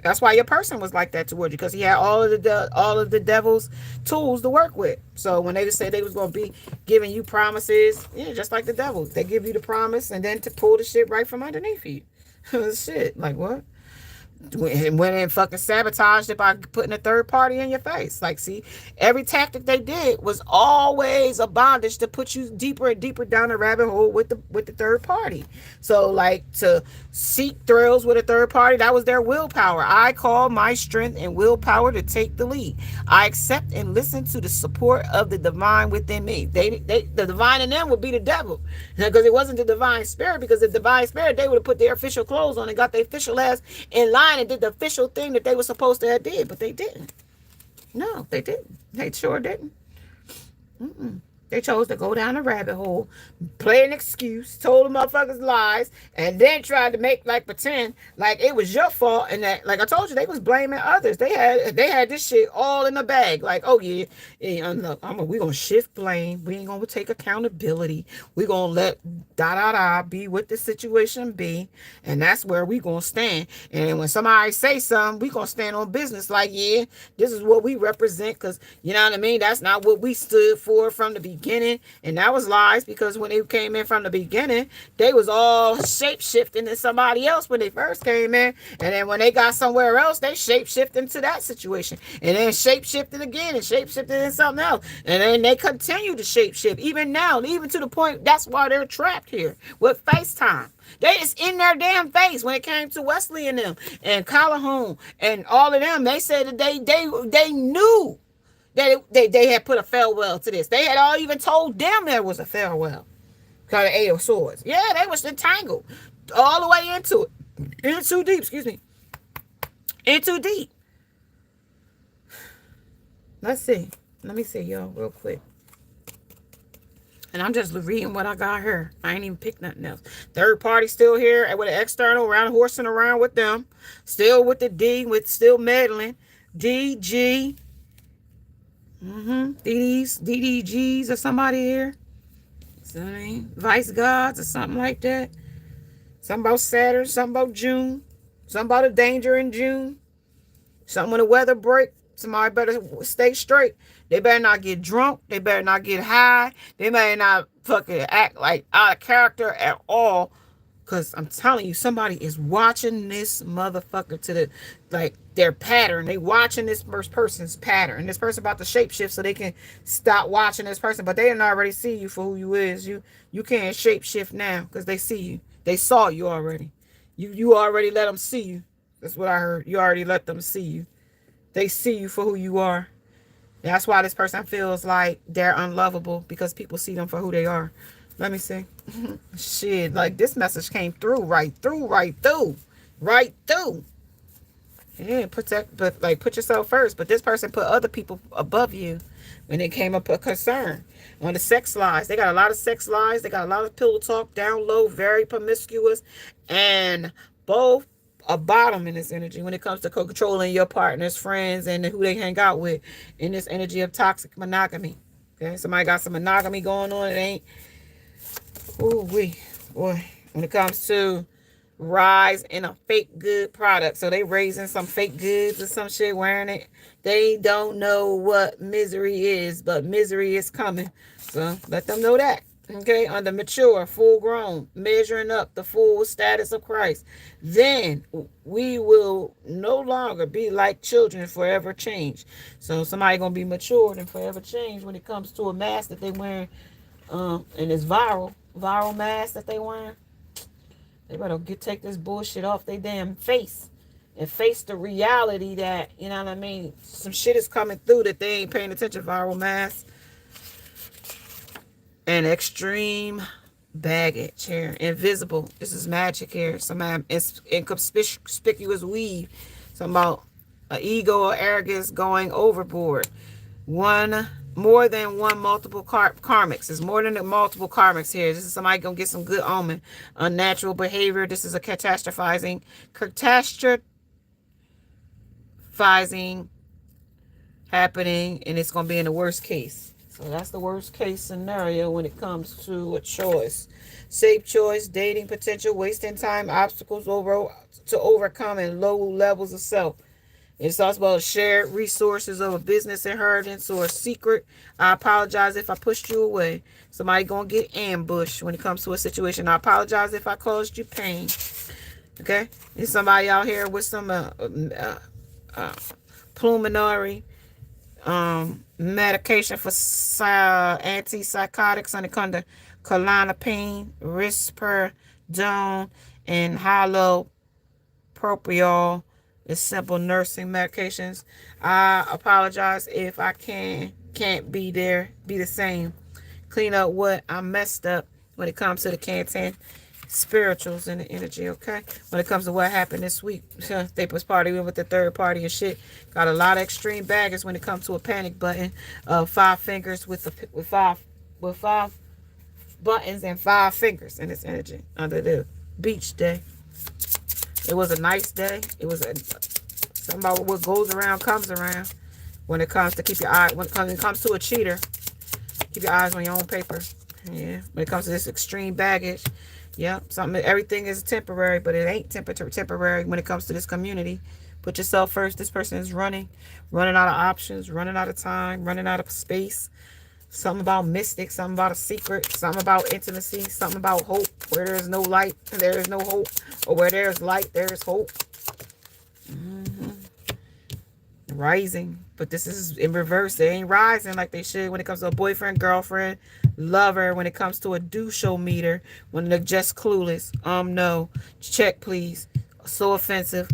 That's why your person was like that towards you, because he had all of the devil's tools to work with. So when they just say they was gonna be giving you promises, yeah, just like the devil, they give you the promise and then to pull the shit right from underneath you. Shit, like what? And went and fucking sabotaged it by putting a third party in your face. Like, see, every tactic they did was always a bondage to put you deeper and deeper down the rabbit hole with the third party. So, like, to seek thrills with a third party, that was their willpower. I call my strength and willpower to take the lead. I accept and listen to the support of the divine within me. The divine in them would be the devil, because it wasn't the divine spirit. Because the divine spirit, they would have put their official clothes on and got their official ass in line and did the official thing that they were supposed to have did, but they didn't. No, they didn't. They sure didn't. They chose to go down a rabbit hole, play an excuse, told the motherfuckers lies, and then tried to make, like, pretend like it was your fault, and that, like I told you, they was blaming others. They had this shit all in the bag. Like, oh yeah, look, we gonna shift blame. We ain't gonna take accountability. We gonna let be what the situation be, and that's where we gonna stand. And when somebody say something, we gonna stand on business. Like, yeah, this is what we represent, because you know what I mean. That's not what we stood for from the beginning, and that was lies, because when they came in from the beginning, they was all shape-shifting to somebody else when they first came in, and then when they got somewhere else, they shape-shifted into that situation, and then shape-shifted again, and shape-shifted into something else, and then they continue to shape-shift, even now, even to the point, that's why they're trapped here with FaceTime. They is in their damn face. When it came to Wesley and them, and Calhoun, and all of them, they said that they knew that they had put a farewell to this. They had all even told them there was a farewell. Kind of Eight of Swords. Yeah, they was entangled all the way into it. In too deep, excuse me. In too deep. Let's see. Let me see, y'all, real quick. And I'm just reading what I got here. I ain't even picked nothing else. Third party still here with an external around, horsing around with them. Still with the D, with still meddling. D, G. DDGs or somebody here. So, I mean, vice gods or something like that. Something about Saturn, something about June, something about a danger in June. Something when the weather break, somebody better stay straight. They better not get drunk. They better not get high. They better not fucking act like out of character at all. Because I'm telling you, somebody is watching this motherfucker to the, like, their pattern. They watching this person's pattern. This person about to shapeshift so they can stop watching this person. But they didn't already see you for who you is. You can't shapeshift now because they see you. They saw you already. You already let them see you. That's what I heard. You already let them see you. They see you for who you are. That's why this person feels like they're unlovable, because people see them for who they are. Let me see. Shit, like this message came through, right through, right through, right through. Yeah, put yourself first. But this person put other people above you when it came up a concern. On the sex lies, they got a lot of sex lies. They got a lot of pillow talk, down low, very promiscuous, and both a bottom in this energy when it comes to controlling your partner's friends and who they hang out with in this energy of toxic monogamy. Okay, somebody got some monogamy going on. It ain't. Ooh, boy. When it comes to rise in a fake good product, so they raising some fake goods or some shit, wearing it. They don't know what misery is, but misery is coming. So let them know that. Okay, under mature, full grown, measuring up the full status of Christ, then we will no longer be like children, forever change. So somebody gonna be matured and forever change when it comes to a mask that they wearing, and it's viral mask that they wearing. They better take this bullshit off their damn face and face the reality that, you know what I mean, some shit is coming through that they ain't paying attention. Viral mask. And extreme baggage here. Invisible. This is magic here. Some inconspicuous weave. Something about an ego or arrogance going overboard. More than one multiple karmics. There's more than multiple karmics here. This is somebody gonna get some good omen. Unnatural behavior. This is a catastrophizing happening, and it's gonna be in the worst case. So that's the worst case scenario when it comes to a choice. Safe choice, dating potential, wasting time, obstacles to overcome, and low levels of self. It's also about shared resources of a business inheritance or a secret. I apologize if I pushed you away. Somebody gonna get ambushed when it comes to a situation. I apologize if I caused you pain. Okay? There's somebody out here with some pulmonary medication for antipsychotics under Klonopin, Risperidone, and halopropiol. It's simple nursing medications. I apologize if I can't be the same. Clean up what I messed up when it comes to the Canton spirituals and the energy, okay? When it comes to what happened this week, they was partying with the third party and shit. Got a lot of extreme baggage when it comes to a panic button. 5 fingers with five buttons and 5 fingers in this energy under the beach day. It was a nice day. It was something about what goes around comes around. When it comes to when it comes to a cheater, keep your eyes on your own paper. Yeah. When it comes to this extreme baggage. Yeah, everything is temporary, but it ain't temporary when it comes to this community. Put yourself first. This person is running out of options, running out of time, running out of space. Something about mystic, something about a secret, something about intimacy, something about hope. Where there is no light, there is no hope. Or where there is light, there is hope. Rising. But this is in reverse. They ain't rising like they should when it comes to a boyfriend, girlfriend, lover. When it comes to a do-show meter. When they're just clueless. No. Check, please. So offensive.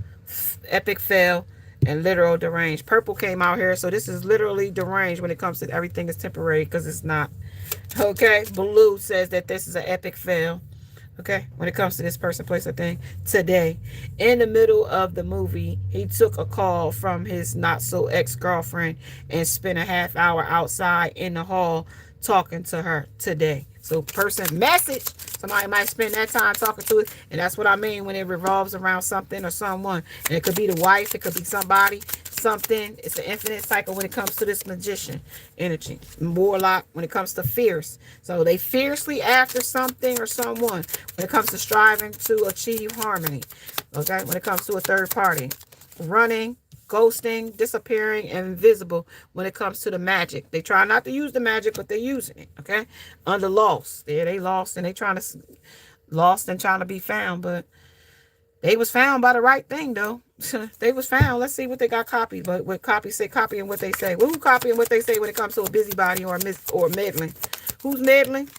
Epic fail. And literal deranged. Purple came out here. So this is literally deranged when it comes to everything is temporary. Because it's not. Okay. Blue says that this is an epic fail. Okay, when it comes to this person, place, or thing. Today, in the middle of the movie, he took a call from his not-so-ex-girlfriend and spent a half hour outside in the hall talking to her today. So, person message, somebody might spend that time talking to it, and that's what I mean when it revolves around something or someone. And it could be the wife, it could be somebody, something. It's an infinite cycle when it comes to this magician energy. Warlock when it comes to fierce. So they fiercely after something or someone when it comes to striving to achieve harmony. Okay, when it comes to a third party. Running, ghosting, disappearing, and invisible when it comes to the magic. They try not to use the magic, but they're using it. Okay, under lost. Yeah, they lost and they trying to lost and trying to be found, but they was found by the right thing though. They was found. Let's see what they got copied. But what copy say, copying what they say. Well, who copying what they say when it comes to a busybody or or meddling? Who's meddling?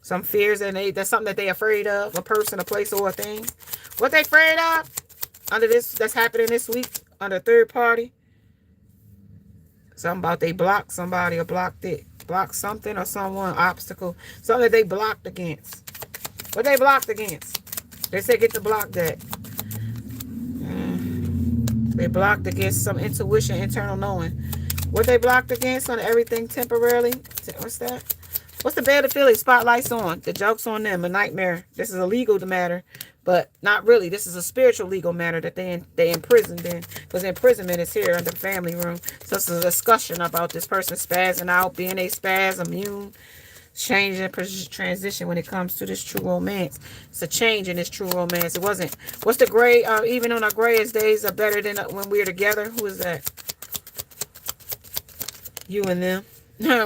Some fears and that's something that they afraid of. A person, a place, or a thing. What they afraid of? Under this that's happening this week under third party. Something about they blocked somebody or blocked it. Blocked something or someone. Obstacle. Something that they blocked against. What they blocked against? They say get to block that. They blocked against some intuition, internal knowing. What they blocked against on everything temporarily. What's that? What's the bad affiliate? Spotlight's on. The joke's on them. A nightmare. This is a legal matter. But not really. This is a spiritual legal matter that they imprisoned in. Because imprisonment is here under the family room. So it's a discussion about this person spazzing out, being a spaz, immune, change and transition when it comes to this true romance. It's a change in this true romance. It wasn't. What's the gray? Even on our grayest days are better than when we're together. Who is that? You and them.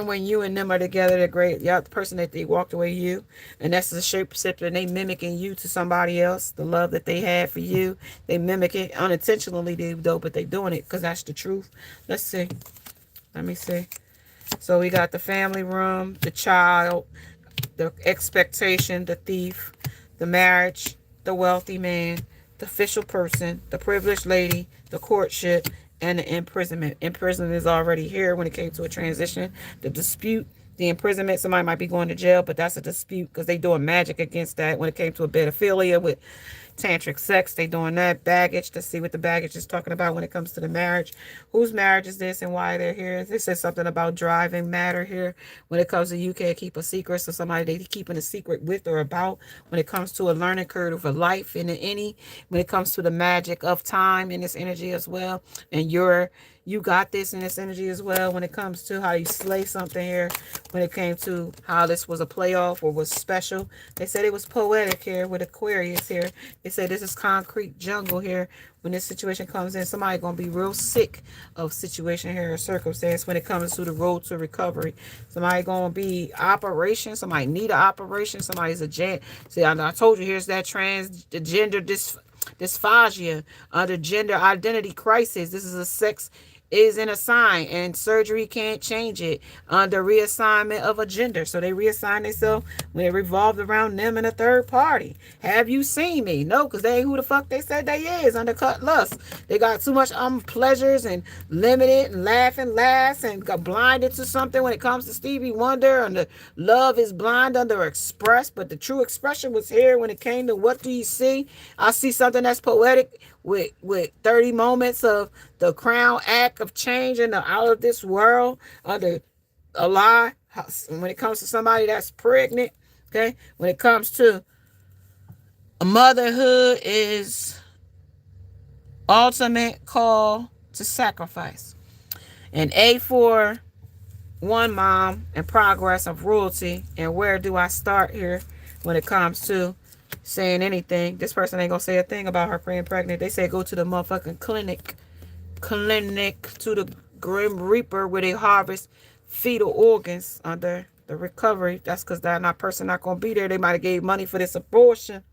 When you and them are together, they're great. Y'all, the person that they walked away, you. And that's the shape shifter. And they mimicking you to somebody else. The love that they had for you. They mimic it unintentionally, though, but they doing it because that's the truth. Let's see. Let me see. So we got the family room, the child, the expectation, the thief, the marriage, the wealthy man, the official person, the privileged lady, the courtship, and the imprisonment. Imprisonment is already here when it came to a transition. The dispute, the imprisonment, somebody might be going to jail, but that's a dispute because they doing magic against that when it came to a pedophilia with tantric sex. They doing that baggage to see what the baggage is talking about when it comes to the marriage. Whose marriage is this and why they're here? This says something about driving matter here when it comes to you can't keep a secret. So somebody they keeping a secret with or about when it comes to a learning curve of a life and when it comes to the magic of time in this energy as well. And you got this in this energy as well when it comes to how you slay something here. When it came to how this was a playoff or was special. They said it was poetic here with Aquarius here. They said this is concrete jungle here. When this situation comes in, somebody going to be real sick of situation here or circumstance when it comes to the road to recovery. Somebody going to be operation. Somebody need an operation. Somebody's a gent. See, I told you, here's that transgender dysphagia under gender identity crisis. This is a sex is in a sign and surgery can't change it under reassignment of a gender. So they reassign themselves when it revolved around them and a third party. Have you seen me? No, because they ain't who the fuck they said they is. Undercut lust. They got too much pleasures and limited and laughing laughs and got blinded to something when it comes to Stevie Wonder and the love is blind under express, but the true expression was here when it came to what do you see? I see something that's poetic with 30 moments of the crown act of change in the out of this world under a lie. When it comes to somebody that's pregnant, okay, when it comes to motherhood is ultimate call to sacrifice. And A for one mom and progress of royalty. And where do I start here when it comes to saying anything? This person ain't gonna say a thing about her being pregnant. They say go to the motherfucking clinic to the Grim Reaper where they harvest fetal organs under the recovery. That's because that person not gonna be there. They might have gave money for this abortion,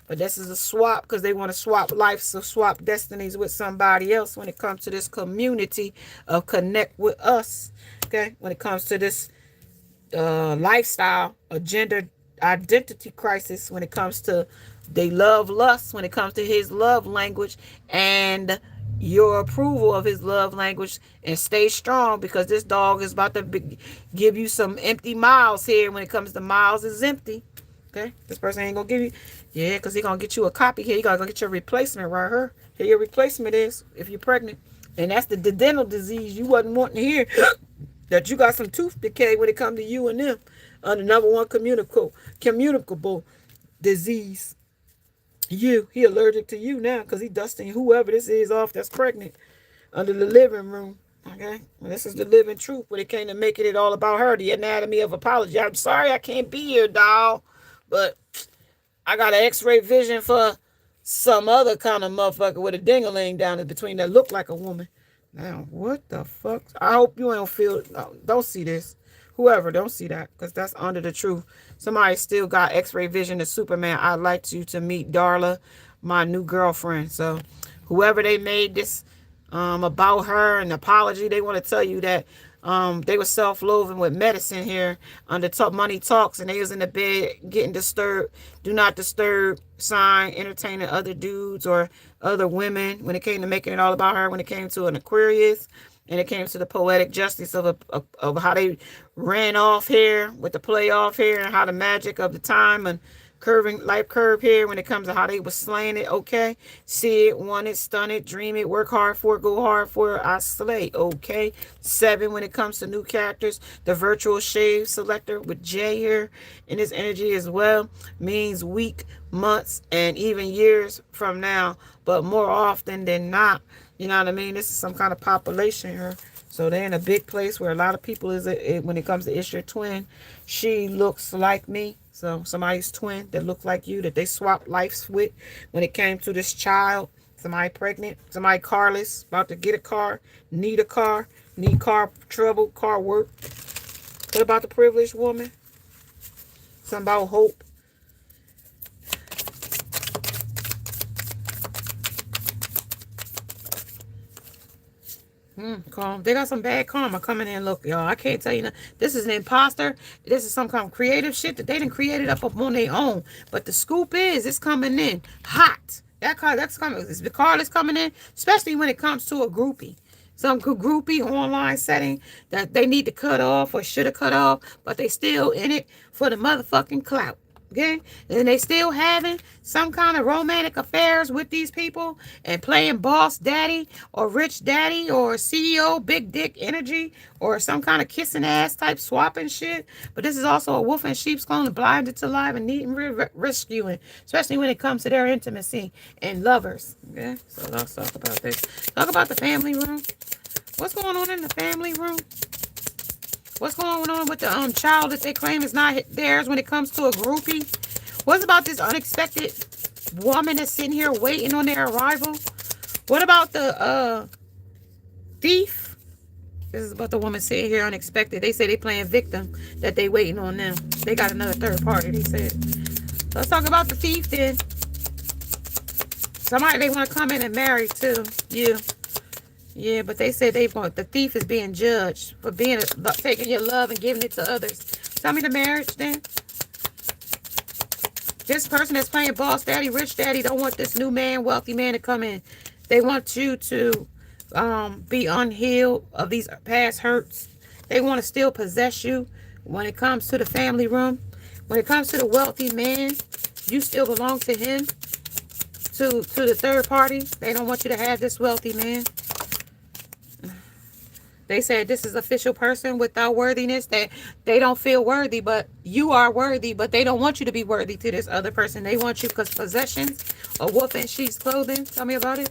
but this is a swap because they want to swap lives, so swap destinies with somebody else when it comes to this community of connect with us. Okay, when it comes to this lifestyle, a gender identity crisis, when it comes to they love lust, when it comes to his love language and your approval of his love language, and stay strong because this dog is about to give you some empty miles here. When it comes to miles is empty. Okay, this person ain't gonna give you, yeah, because he gonna get you a copy here. You gotta go get your replacement right here. Here your replacement is if you're pregnant, and that's the dental disease you wasn't wanting to hear. That you got some tooth decay when it comes to you and them. The number one communicable disease He allergic to you now because he dusting whoever this is off that's pregnant under the living room. Okay, well, this is the living truth when it came to making it all about her. The anatomy of apology. I'm sorry I can't be here, doll, but I got an X-ray vision for some other kind of motherfucker with a ding-a-ling down in between that look like a woman. Now, what the fuck? I hope you don't feel, no, don't see this. Whoever, don't see that, because that's under the truth. Somebody still got X-ray vision to Superman. I'd like you to meet Darla, my new girlfriend. So, whoever they made this about her, an apology, they want to tell you that they were self-loathing with medicine here under Money Talks, and they was in the bed getting disturbed. Do not disturb sign, entertaining other dudes or other women when it came to making it all about her, when it came to an Aquarius, and it came to the poetic justice of how they ran off here with the play off here, and how the magic of the time and curving life curve here when it comes to how they was slaying it. Okay, see it, want it, stun it, dream it, work hard for it, go hard for it, I slay. Okay, 7 when it comes to new characters. The virtual shave selector with J here in this energy as well means week, months, and even years from now, but more often than not, you know what I mean, this is some kind of population here. So they're in a big place where a lot of people is when it comes to it's your twin. She looks like me. So somebody's twin that looked like you that they swapped lives with when it came to this child. Somebody pregnant. Somebody carless, about to get a car, need car trouble, car work. What about the privileged woman? Something about hope. Calm. They got some bad karma coming in. Look, y'all, I can't tell you nothing. This is an imposter. This is some kind of creative shit that they didn't create it up on their own. But the scoop is, it's coming in hot. That's coming. The card is coming in, especially when it comes to a groupie. Some groupie online setting that they need to cut off or should have cut off, but they still in it for the motherfucking clout. Okay, and they still having some kind of romantic affairs with these people and playing boss daddy or rich daddy or CEO big dick energy or some kind of kissing ass type swapping shit. But this is also a wolf in sheep's clothing, blinded to life and needing rescuing, especially when it comes to their intimacy and lovers. Okay, so let's talk about this. Talk about the family room. What's going on in the family room? What's going on with the child that they claim is not theirs when it comes to a groupie? What's about this unexpected woman that's sitting here waiting on their arrival? What about the thief? This is about the woman sitting here unexpected. They say they playing victim, that they waiting on them. They got another third party, they said. Let's talk about the thief then. Somebody they want to come in and marry too. Yeah, but they said the thief is being judged for taking your love and giving it to others. Tell me the marriage then. This person that's playing boss daddy, rich daddy, don't want this new man, wealthy man to come in. They want you to be unhealed of these past hurts. They want to still possess you when it comes to the family room. When it comes to the wealthy man, you still belong to him. To the third party, they don't want you to have this wealthy man. They said this is official person without worthiness, that they don't feel worthy, but you are worthy, but they don't want you to be worthy to this other person. They want you because possessions, a wolf in sheep's clothing. Tell me about it.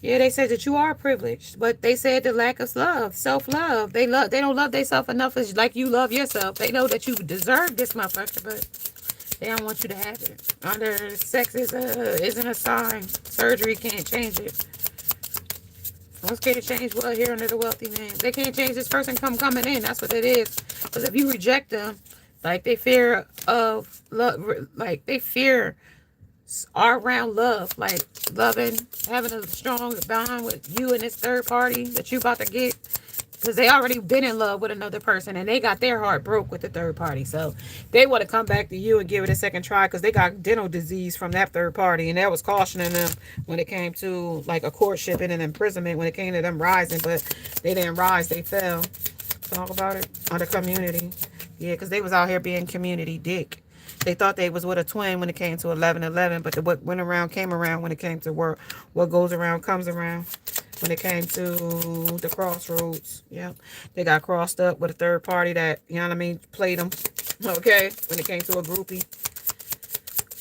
Yeah, they said that you are privileged, but they said the lack of love, self-love. They don't love themselves enough as like you love yourself. They know that you deserve this motherfucker, but they don't want you to have it. Under sex isn't a sign. Surgery can't change it. What's going to change what here under the wealthy man? They can't change this person coming in. That's what it is. Because if you reject them, like they fear of love, like they fear all around love, like loving, having a strong bond with you and this third party that you about to get. Because they already been in love with another person and they got their heart broke with the third party. So they want to come back to you and give it a second try because they got dental disease from that third party. And that was cautioning them when it came to like a courtship and an imprisonment when it came to them rising. But they didn't rise, they fell. Talk about it on the community. Yeah, because they was out here being community dick. They thought they was with a twin when it came to 11-11. But what went around came around when it came to what goes around comes around. When it came to the crossroads, yep, they got crossed up with a third party that, you know what I mean, played them, okay, when it came to a groupie.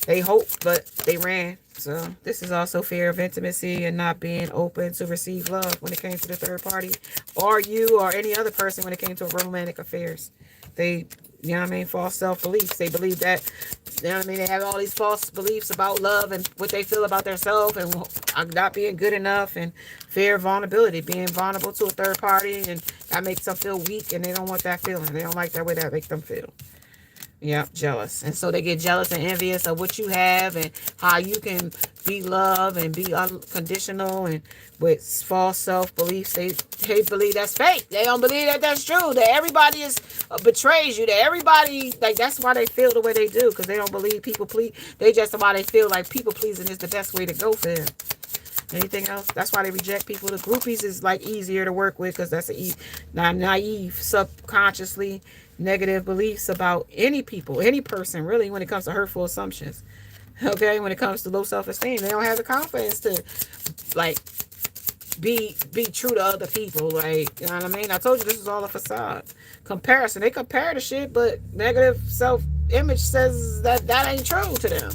They hoped, but they ran. So this is also fear of intimacy and not being open to receive love when it came to the third party, or you or any other person when it came to romantic affairs. They, you know what I mean, false self-beliefs. They believe that, you know what I mean, they have all these false beliefs about love and what they feel about themselves and not being good enough, and fear of vulnerability, being vulnerable to a third party, and that makes them feel weak, and they don't want that feeling. They don't like that way that makes them feel. Yeah, jealous. And so they get jealous and envious of what you have and how you can be loved and be unconditional, and with false self-beliefs. They believe that's fake. They don't believe that that's true. That everybody is betrays you. That everybody, like, that's why they feel the way they do, because they don't believe people please. They just why they feel like people pleasing is the best way to go for them. Anything else? That's why they reject people. The groupies is like easier to work with, because that's not naive, subconsciously negative beliefs about any people, any person, really, when it comes to hurtful assumptions. Okay, when it comes to low self-esteem, they don't have the confidence to, like, be true to other people. Like, you know what I mean? I told you this is all a facade. Comparison. They compare the shit, but negative self-image says that ain't true to them.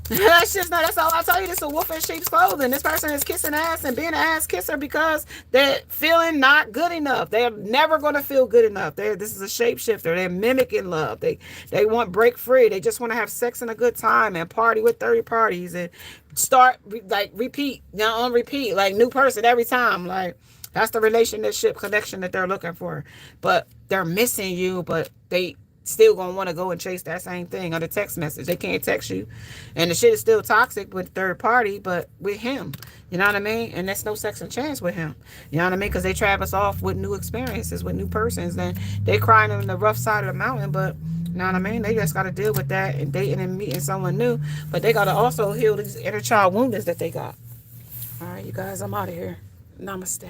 That's just not, that's all I tell you. This is a wolf in sheep's clothing. This person is kissing ass and being an ass kisser because they're feeling not good enough. They're never going to feel good enough. This is a shapeshifter. They're mimicking love. They want break free. They just want to have sex and a good time and party with 30 parties and start, like, repeat. Now on repeat, like, new person every time. Like, that's the relationship connection that they're looking for. But they're missing you, but they still gonna want to go and chase that same thing on the text message. They can't text you, and the shit is still toxic with third party, but with him, you know what I mean? And there's no second chance with him, you know what I mean? Because they travel off with new experiences, with new persons, and they crying on the rough side of the mountain, but you know what I mean? They just got to deal with that and dating and meeting someone new, but they got to also heal these inner child wounds that they got. All right, you guys, I'm out of here. Namaste.